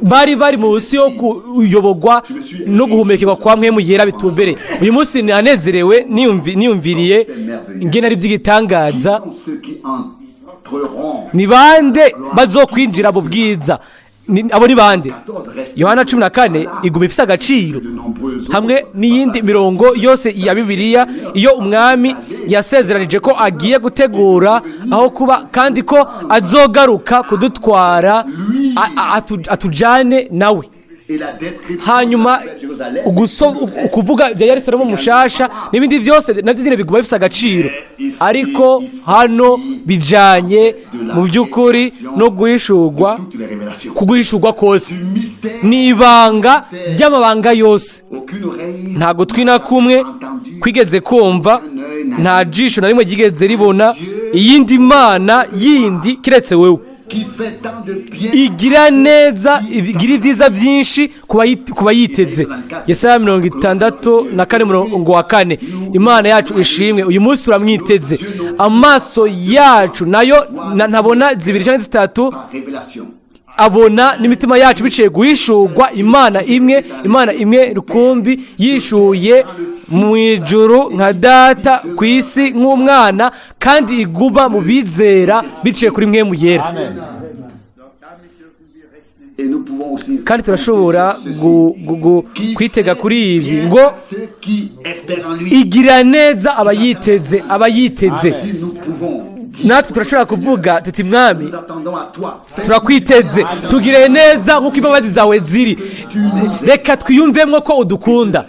Bari munsi yo kuyobogwa no guhumekerwa kwa mwemu yera bitumbere. Uyu munsi nanezerewe niyumviriye ingene ari by'igitangaza. Ni bande bazokwinjira mu bwiza? Abo ni bande? Yohana 14 iguma ifise agaciro hamwe n'iyindi mirongo yose ya Bibiliya. Iyo umwami yasezeranije ko agiye gutegura aho kuba kandi ko azogaruka kudutwara atujane nawe. Hanyuma kuvuga bya Yerusalemu mushasha n'ibindi byose navyo biguma bifise agaciro, ariko hano bijanye mu by'ukuri no guhishurwa, kuguhishurwa kose ni ibanga ry'amabanga yose. Nta gutwi na kumwe kwigeze kumva, nta jisho na rimwe ryigeze ribona iyindi Mana yindi kiretse wewe. Igira neza, igira ibyiza byinshi kuba yiteze. Yesaya 64:4. Imana yacu ishimwe, uyu munsi turamwiteze. Amaso yacu nayo ntabona zibiri cyangwa zitatu, abona n'imitima yacu biciye guhishurwa Imana imwe rukumbi, yishuye mu ijuru nka data, ku isi nk'umwana, kandi iguma mu bizera biciye kuri mwemu yera. Et nous pouvons aussi kandi turashobora kwitega kuri ibi ngo ceux qui espèrent en lui. igira neza abayiteze Si nous pouvons dire, natwe turashobora kuvuga tuti mwami nous attendons à toi. turakwiteze tugire neza nk'uko imbabazi zawe ziri reka twiyumvemo ko udukunda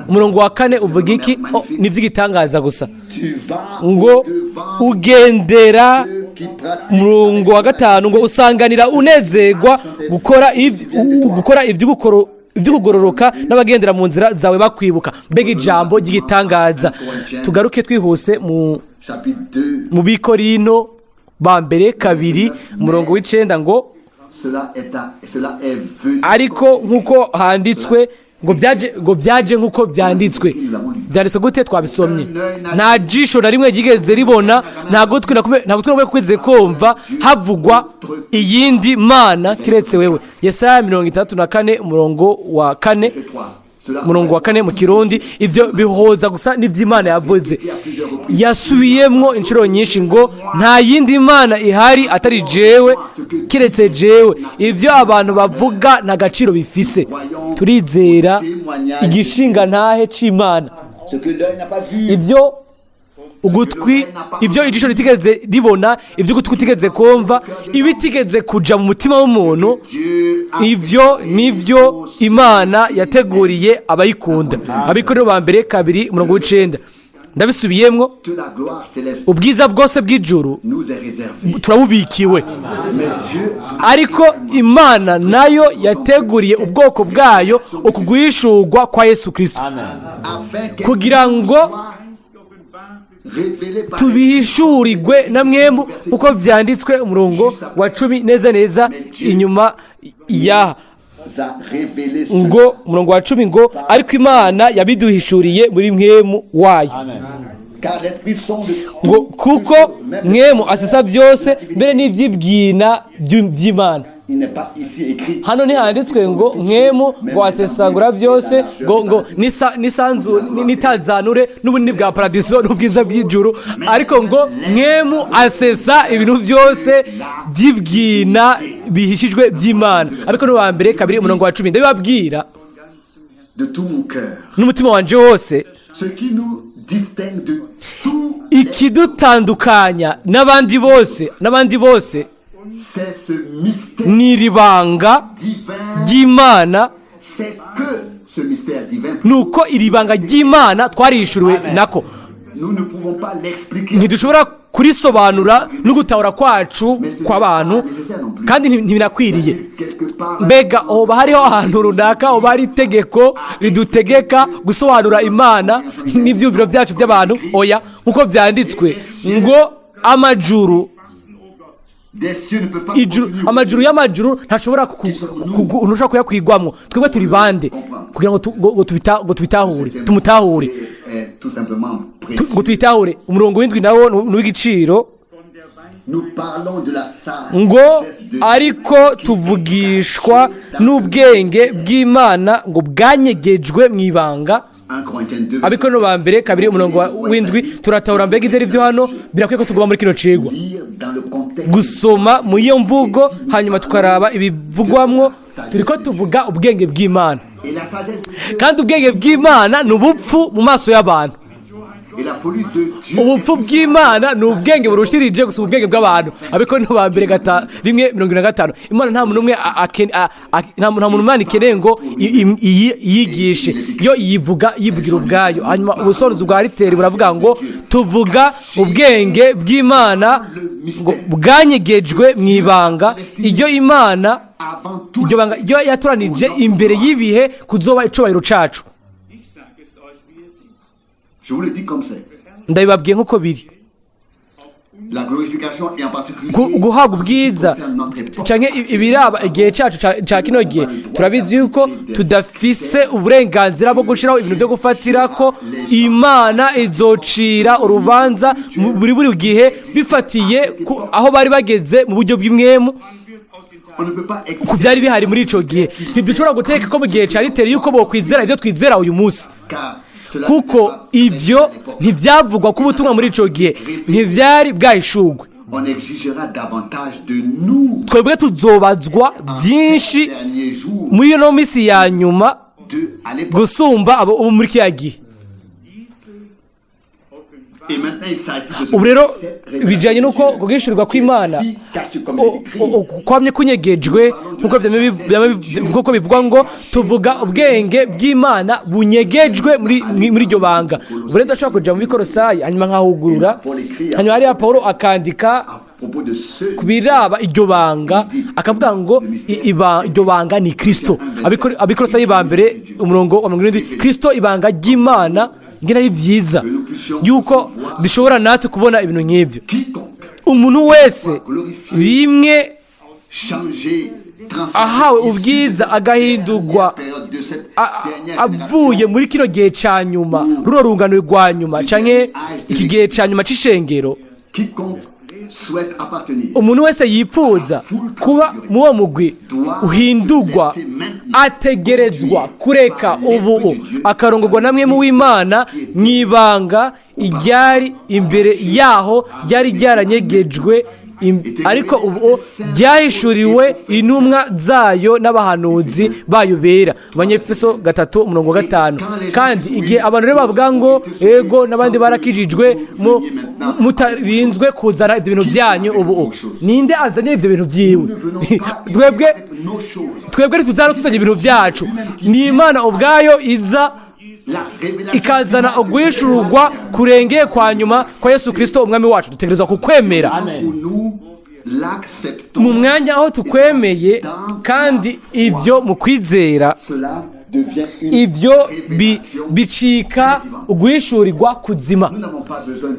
umurongo wa 4 uvuga iki ni iby'igitangaza gusa Tu vas ngo devant ugendera ceux qui pratiquent umurongo wa 5 ngo usanganira unezerwa gukora iby'ukugororoka n'abagendera mu nzira zawe bakwibuka mbega ijambo ry'igitangaza tugaruke twihuse chapitre 2. mu bikorino ba mbere 2 umurongo w'icenda ngo Cela est venu. ariko nk'uko handitswe ngo byaje nk'uko byanditswe byanditswe gute twabisomye nta jisho na rimwe ryigeze ribona nta gutwi nakumwe kwigeze kumva havugwa iyindi mana kiretse wewe Yesaya 64 umurongo wa 4 umurongo wa 4 mu kirundi ivyo bihoza gusa n'ivy'Imana yavuze yasubiyemwo inshuro nyinshi ngo nta yindi mana ihari atari jewe kiretse jewe ivyo abantu bavuga na gaciro bifise turizera igishinga ntahe c'Imana Ce que l'œil n'a pas vu. ivyo ugutwi ivyo ijisho ritigeze ribona ivyo ugutwi utigeze kumva ibitigeze kuja mu mutima w'umuntu Dieu a ivyo nivyo Imana yateguriye abayikunda abikorera ba mbere 2 umurongo w'icenda ndabisubiyemwo toute la gloire céleste ubwiza bwose bw'ijuru nous est réservé. turabubikiwe Mais Dieu a ariko Imana nayo yateguriye ubwoko bwayo ukuguhishurwa kwa Yesu Kristo afin qu'elle kugira ngo révélée par tubihishurirwe na mwembu uko vyanditswe umurongo wa 10 neza inyuma ya a révélé ce ngo umurongo wa 10 ngo ariko Imana yabiduhishuriye muri mwemu wayo car l'esprit sonde ngo kuko mwemu asesa byose mbere n'ivyibwina by'Imana il n'est pas ici écrit hano ntihanditswe ngo mwemu ngo asesangura byose ngo nisanzu nitazanure n'ubunini bwa paradiso n'ubwiza bw'ijuru ariko ngo mwemu asesa ibintu byose by'ibwina bihishijwe by'Imana ariko no wa mbere 2 umurongo wa 10 ndabibabwira de tout mon cœur. n'umutima wanje wose Ce qui nous distingue de tout ikidutandukanya n'abandi bose c'est ce mystère ni ribanga divin. ry'Imana C'est que ce mystère divin. nuko iri banga ry'Imana twarishuriwe nako Nous ne pouvons pas l'expliquer. ntidushobora kurisobanura no gutahura kwacu kw'abantu kandi ntibinakwiriye Quelque part, mbega hoba hariho ahantu runaka hoba hari itegeko ridutegeka gusobanura Imana n'ivyumviro byacu by'abantu oya nk'uko byanditswe ngo amajuru des cieux ne peuvent pas ijuru contenir. amajuru y'amajuru ntashobora ntushobora kuyakwigwamwo twebwe turi bande kugira ngo tubitahure tumutahure Est tout simplement précis. ngo tuyitahure umurongo w'indwi nawo n'uw'igiciro Nous parlons de la ngo sagesse de ariko tuvugishwa n'ubwenge bw'Imana ngo bwanyegejwe mu ibanga 1 Corinthiens 2. abikono ba mbere 2 umurongo w'indwi turatahura mbega ibyo ari byo hano birakwiye ko tuguma muri kino cigwa Lire dans le contexte. gusoma mu iyo mvugo hanyuma tukaraba ibivugwamwo turiko tuvuga ubwenge bw'Imana Et la sagesse de Dieu kandi ubwenge bw'Imana ni ubupfu mu maso y'abantu et la folie de Dieu. ubupfu bw'Imana ni ubwenge burushirije gusa ubwenge bw'abantu abikono ba mbere 1:25 Imana nta muntu umwe nta muntu Imana ikeneye ngo yigishe yo yivugira ubwayo hanyuma ubusobanuro bwa Riteri buravuga ngo tuvuga ubwenge bw'Imana ngo bwanyegejwe mu ibanga iryo Imana Avant tout, iryo banga iryo yaturanije imbere y'ibihe kuzoba icobahiro cacu je vous le dis comme c'est. ndabibabwiye nk'uko biri La glorification et en particulier guhabwa ubwiza concerne notre époque. canke ibiraba igihe cacu ca kino gihe turabizi yuko tudafise uburenganzira bwo gushiraho ibintu vyo gufatirako Imana izocira urubanza buri gihe bifatiye aho bari bageze mu buryo bw'imwemu On ne peut pas ku byari bihari muri ico gihe ntidushobora guteka ko mu gihe ca Riteri yuko bokwizera ivyo twizera uyu munsi car kuko ivyo ntivyavugwa ku butumwa muri ico gihe ntivyari bwahishurwe on exigera davantage de nous twebwe tuzobazwa byinshi derniers jours muri ino minsi ya nyuma de à l'époque. gusumba abo muri kiriya gihe. Et maintenant il s'agit de ce ubu rero cette bijyanye n'uko guhishurirwa kw'Imana si caché comme il est écrit. kwamye kunyegejwe nk'uko bivugwa ngo tuvuga ubwenge bw'Imana bunyegejwe muri iryo banga. ubu rero ndashobora kujya mu bikorosayi hanyuma nkahugurura, hanyuma hariya Pawulo akandika À propos de ceux ku biraba iryo banga akavuga ngo iryo banga ni Kristo. Abikorosayi ba mbere umurongo wa 27, Kristo ibanga ry'Imana ngena ari byiza yuko dushobora natwe kubona ibintu nk'ibyo. quiconque Umuntu wese bimwe changer ahawe ubwiza agahindurwa période de cette dernière avuye muri kino gihe ca nyuma, ruro rungano rwa nyuma canke iki gihe ca nyuma c'ishengero. quiconque souhaite appartenir Umuntu wese yipfuza kuba mu uwo mugwi uhindurwa ategerezwa kureka ubu akarongorwa na mwemu w'Imana mw'ibanga iryari imbere yaho ryari ryaranyegejwe, ariko ubu ryahishuriwe intumwa zayo n'abahanuzi bayo bera. Abanyefeso 3:5. kandi igihe abantu rero bavuga ngo ego n'abandi barakijijwe mutarinzwe kuzana ibyo bintu byanyu, ubu ninde azanye ibyo bintu byiwe? twebwe ntituzana tuzanye ibintu byacu, ni Imana ubwayo iza ikazana uguhishurwa kurengeye kwa nyuma kwa Yesu Kristo umwami wacu. Dutegerezwa kukwemera mu mwanya aho tukwemeye, kandi ibyo mu kwizera ibyo bicika uguhishurirwa kuzima.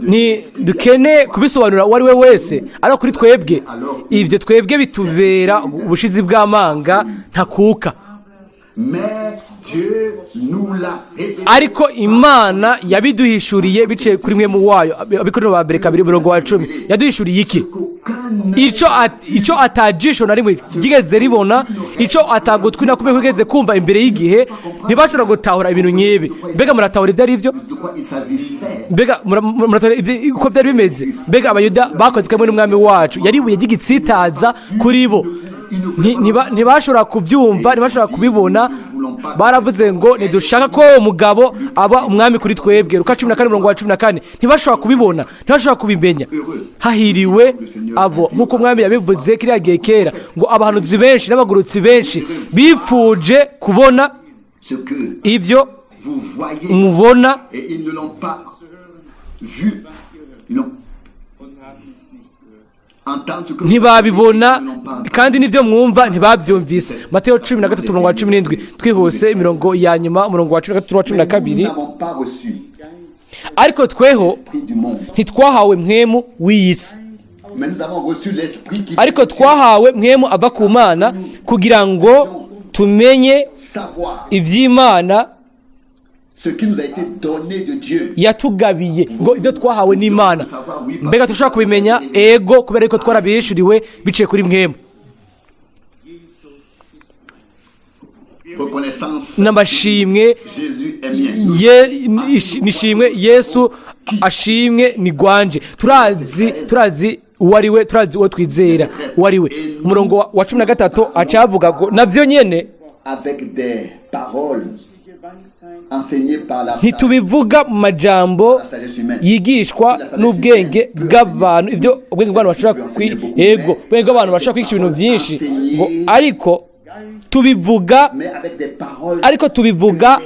Ni dukene kubisobanura uwo ari we wese, ariko kuri twebwe ibyo twebwe bitubera ubushizi bw'amanga ntakuka. Ariko Imana yabiduhishuriye biciye kuri mwe mu wayo. Abikorera ba mbere 2:10 yaduhishuriye iki? Ico atajisho na rimwe ryigeze ribona, ico atagutwi na kumwe kwigeze kumva imbere y'igihe, ntibashobora gutahura ibintu nk'ibi. Mbega muratahura ibyo ari byo? Mbega muratahura uko byari bimeze? Mbega abayuda bakoze kamwe n'umwami wacu yari ibuye ry'igitsitaza kuri bo. Ntibashobora kubyumva, ntibashobora kubibona. Baravuze ngo ntidushaka ko umugabo aba umwami kuri twebwe. Luka 14:14. ntibashobora kubibona, ntibashobora kubimenya. Hahiriwe abo nk'uko umwami yabivuze kiriya gihe kera ngo abahanuzi benshi n'abagurutsi benshi bipfuje kubona ibyo mubona ntibabibona, kandi n'ibyo mwumva ntibabyumvise. Mateyo 13:17. twihuse imirongo ya nyuma, umurongo wa 13-12. ariko tweho ntitwahawe mwemu w'iyi si, ariko twahawe mwemu ava ku Mana kugira ngo tumenye iby'Imana yatugabiye, ngo ibyo twahawe n'Imana. Mbega turashobora kubimenya? Ego, kubera ko twarabihishuriwe biciye kuri mwemu. N'amashimwe nishimwe Yesu ashimwe ni gwanje. Turazi uwo ari we, turazi uwo twizera uwo ari we. Umurongo wa 13 acavuga ngo navyo nyene ntitubivuga mu majambo yigishwa n'ubwenge bw'abantu. Ibyo ubwenge bw'abantu bashobora ubwenge bw'abantu bashobora kwigisha ibintu byinshi, ngo ariko tubivuga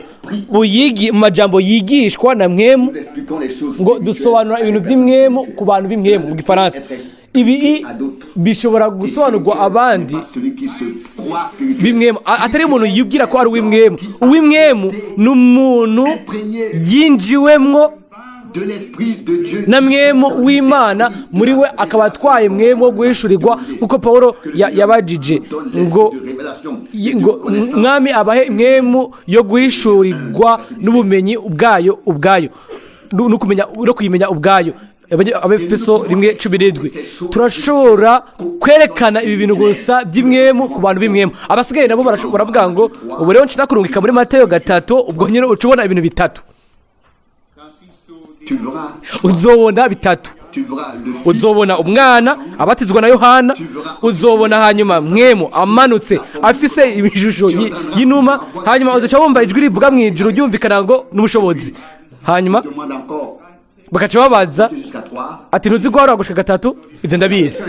mu majambo yigishwa na mwemu, ngo dusobanura ibintu by'imwemu ku bantu b'imwemu mu Gifaransa. Ibi bishobora gusobanurwa abandi b'imwemu, atari umuntu yibwira ko ari uw'imwemu. Uw'imwemu ni umuntu yinjiwemwo na mwemu w'Imana, muri we akaba atwaye mwemu wo guhishurirwa, kuko Pawulo yabajije ngo mwami abahe mwemu yo guhishurirwa n'ubumenyi ubwayo no kuyimenya ubwayo. Abefeso 1:17. turashobora kwerekana ibi bintu gusa by'imwemu ku bantu b'imwemu. Abasigaye nabo baravuga ngo ubu rero nshita kurungika muri Mateyo 3, ubwo nyine ucubona ibintu bitatu, uzobona bitatu. Tu verras le Fils. uzobona umwana abatizwa na Yohana, uzobona hanyuma mwemu amanutse afise ibishusho y'inuma, hanyuma uzaca wumva ijwi rivuga mu ijuru ryumvikana ngo n'ubushobozi. Hanyuma Demande encore bakaca babaza jusqu'à 3. ati ntuzi guharura gushika gatatu? Ivyo ndabizi.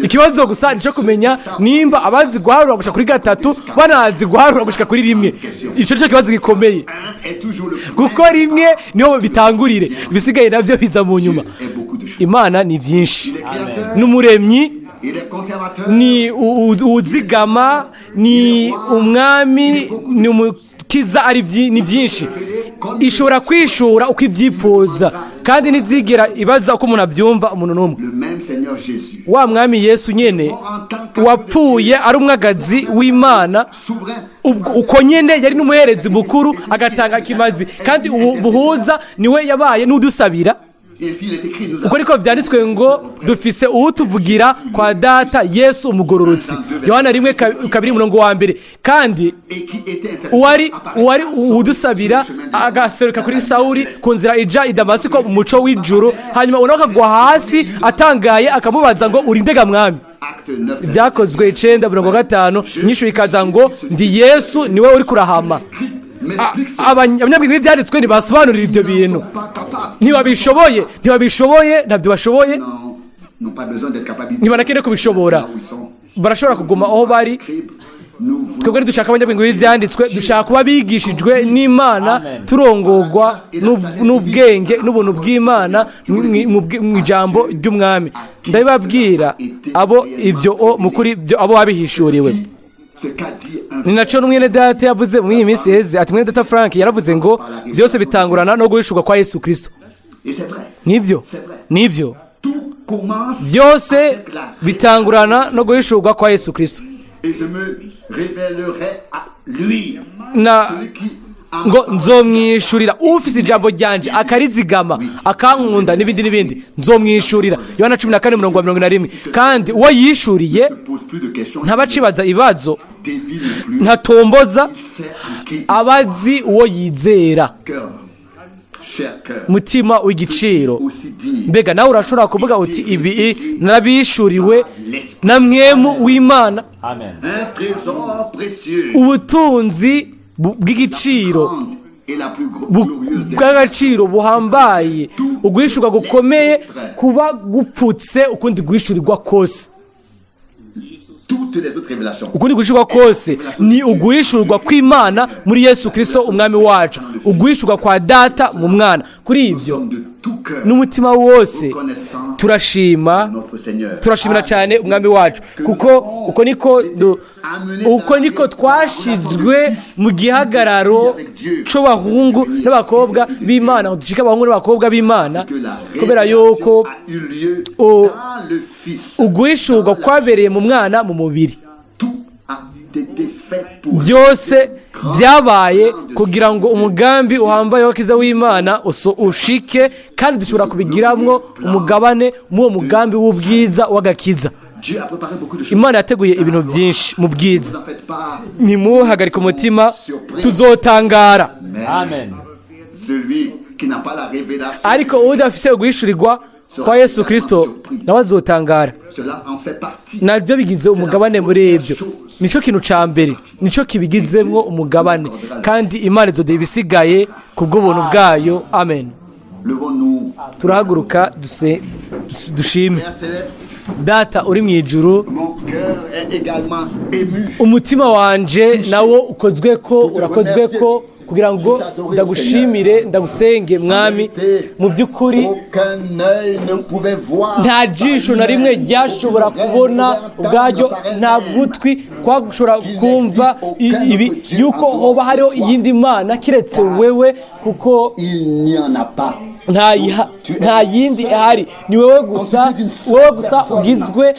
Ikibazo gusa nico kumenya nimba abazi guharura gushika kuri gatatu banazi guharura gushika kuri rimwe. Ico nico kibazo gikomeye, Est toujours le plus kuko rimwe niho bitangurire, bisigaye navyo biza mu nyuma. et beaucoup de choses. Imana ni vyinshi, Il est créateur, n'umuremyi, il est conservateur. ni uzigama, ni umwami, ni umukiza, ni byinshi. Ishobora kwishura uko ibyipfuza kandi ntizigera ibaza uko umuntu abyumva umuntu n'umwe. Le même Seigneur Jésus. Wa mwami Yesu nyene wapfuye ari umwagazi w'Imana, Souverain. uko nyene yari n'umuherezi mukuru agatanga kimazi, kandi ubuhuza niwe yabaye n'udusabira. Ainsi il est écrit, nous uko avons niko byanditswe ngo dufise uwutuvugira kwa data Yesu umugororotsi, Yohana 1:2. Kandi et qui était intéressé uwari udusabira agaseruka kuri Sawuli ku nzira ija i Damasiko mu muco w'ijuru, hanyuma unaho akagwa hasi atangaye akamubaza ngo uri ndega mwami. Acte 9. Byakozwe 9:5 nyishu ikaza ngo ndi Yesu niwe uri kurahama. Abanyabwenge b'ibyanditswe ntibasobanurira ibyo bintu, ntibabishoboye, ntabyo bashoboye, N'ont pas besoin d'être capables. ntibanakene kubishobora, barashobora kuguma aho bari. Twebwe dushaka abanyabwenge b'ibyanditswe, dushaka kuba bigishijwe n'Imana, turongorwa n'ubwenge n'ubuntu bw'Imana mu ijambo ry'umwami. Ndabibabwira abo ivyo mukuri abo babihishuriwe. Ni naco n'umwene data yavuze mu iyi minsi heze, ati mwene data Frank yaravuze ngo byose bitangurana no guhishurwa kwa Yesu Kristo. Nivyo byose bitangurana no guhishurwa kwa Yesu Kristo. Ngo nzomwishurira ufise ijambo ryanje akarizigama akankunda n'ibindi nzomwishurira. Yohana 14:21. Kandi uwo yishuriye ntabacibaza ibibazo, ntatomboza, abazi uwo yizera. Mutima w'igiciro. Mbega nawe urashobora kuvuga uti ibi narabishuriwe na mwemu w'Imana. Amen. Ubutunzi bw'igiciro, bw'agaciro buhambaye, uguhishurwa gukomeye kuba gupfutse ukundi guhishurirwa kose. Ukundi guhishurwa kose ni uguhishurwa kw'Imana muri Yesu Kristo umwami wacu, uguhishurwa kwa data mu mwana. Kuri ibyo n'umutima wose turashimira cyane umwami wacu, kuko uko niko twashizwe mu gihagararo c'abahungu n'abakobwa b'Imana, dushika abahungu n'abakobwa b'Imana, kubera yuko uguhishurwa kwabereye mu mwana mu mubiri. Byose byabaye kugira ngo umugambi uhambaye w'akiza w'Imana ushike, kandi dushobora kubigiramwo umugabane mu mugambi w'ubwiza w'agakiza. Imana yateguye ibintu byinshi mu bwiza, ntimuhagarike umutima, tuzotangara. Amen. Ariko udafise uguhishurirwa kwa Yesu Kristo nawe azotangara. Nabyo bigize umugabane muri ibyo, nico kintu ca mbere, nico kibigizemwo umugabane, kandi Imana izodeye ibisigaye kubw'ubuntu bwayo. Amen. Turahaguruka dushime. Data uri mu ijuru, umutima wanje nawo urakozweko kugira ngo ndagushimire, ndagusenge mwami. Mu by'ukuri nta jisho na rimwe ryashobora kubona ubwaryo, nta gutwi kwashobora kumva ibi yuko hoba hariho iyindi Mana kiretse wewe, kuko nta yindi ihari. Ni wowe gusa ugizwe,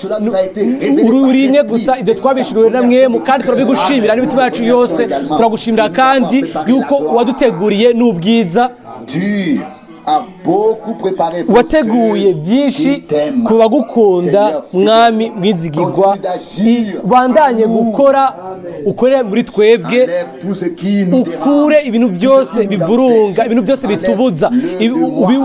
uri imwe gusa. Ibyo twabishuriwe na mwemu, kandi turabigushimira n'imitima yacu yose. Turagushimira kandi yuko waduteguriye n'ubwiza. a beaucoup préparé pour wateguye ceux byinshi qui t'aiment. ku bagukunda Seigneur, mwami mwizigirwa ubandanye gukora ukore muri twebwe enlève tout ce qui nous ukure dérange, ibintu byose bivurunga ibintu byose bitubuza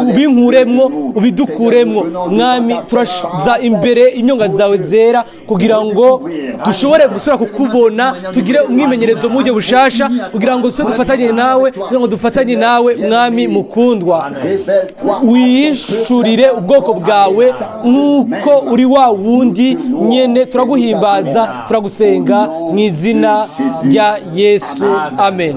ubinkuremwo ubidukuremwo mwami turaza imbere inyonga zawe zera kugira ngo dushobore gusubira kukubona tugire umwimenyerezo mu buryo bushasha kugira ngo tuse dufatanye nawe kugira ngo dufatanye nawe mwami mukundwa révèle-toi wiyishurire ubwoko bwawe nk'uko uri wa wundi nyene turaguhimbaza turagusenga mu izina rya Yesu amen.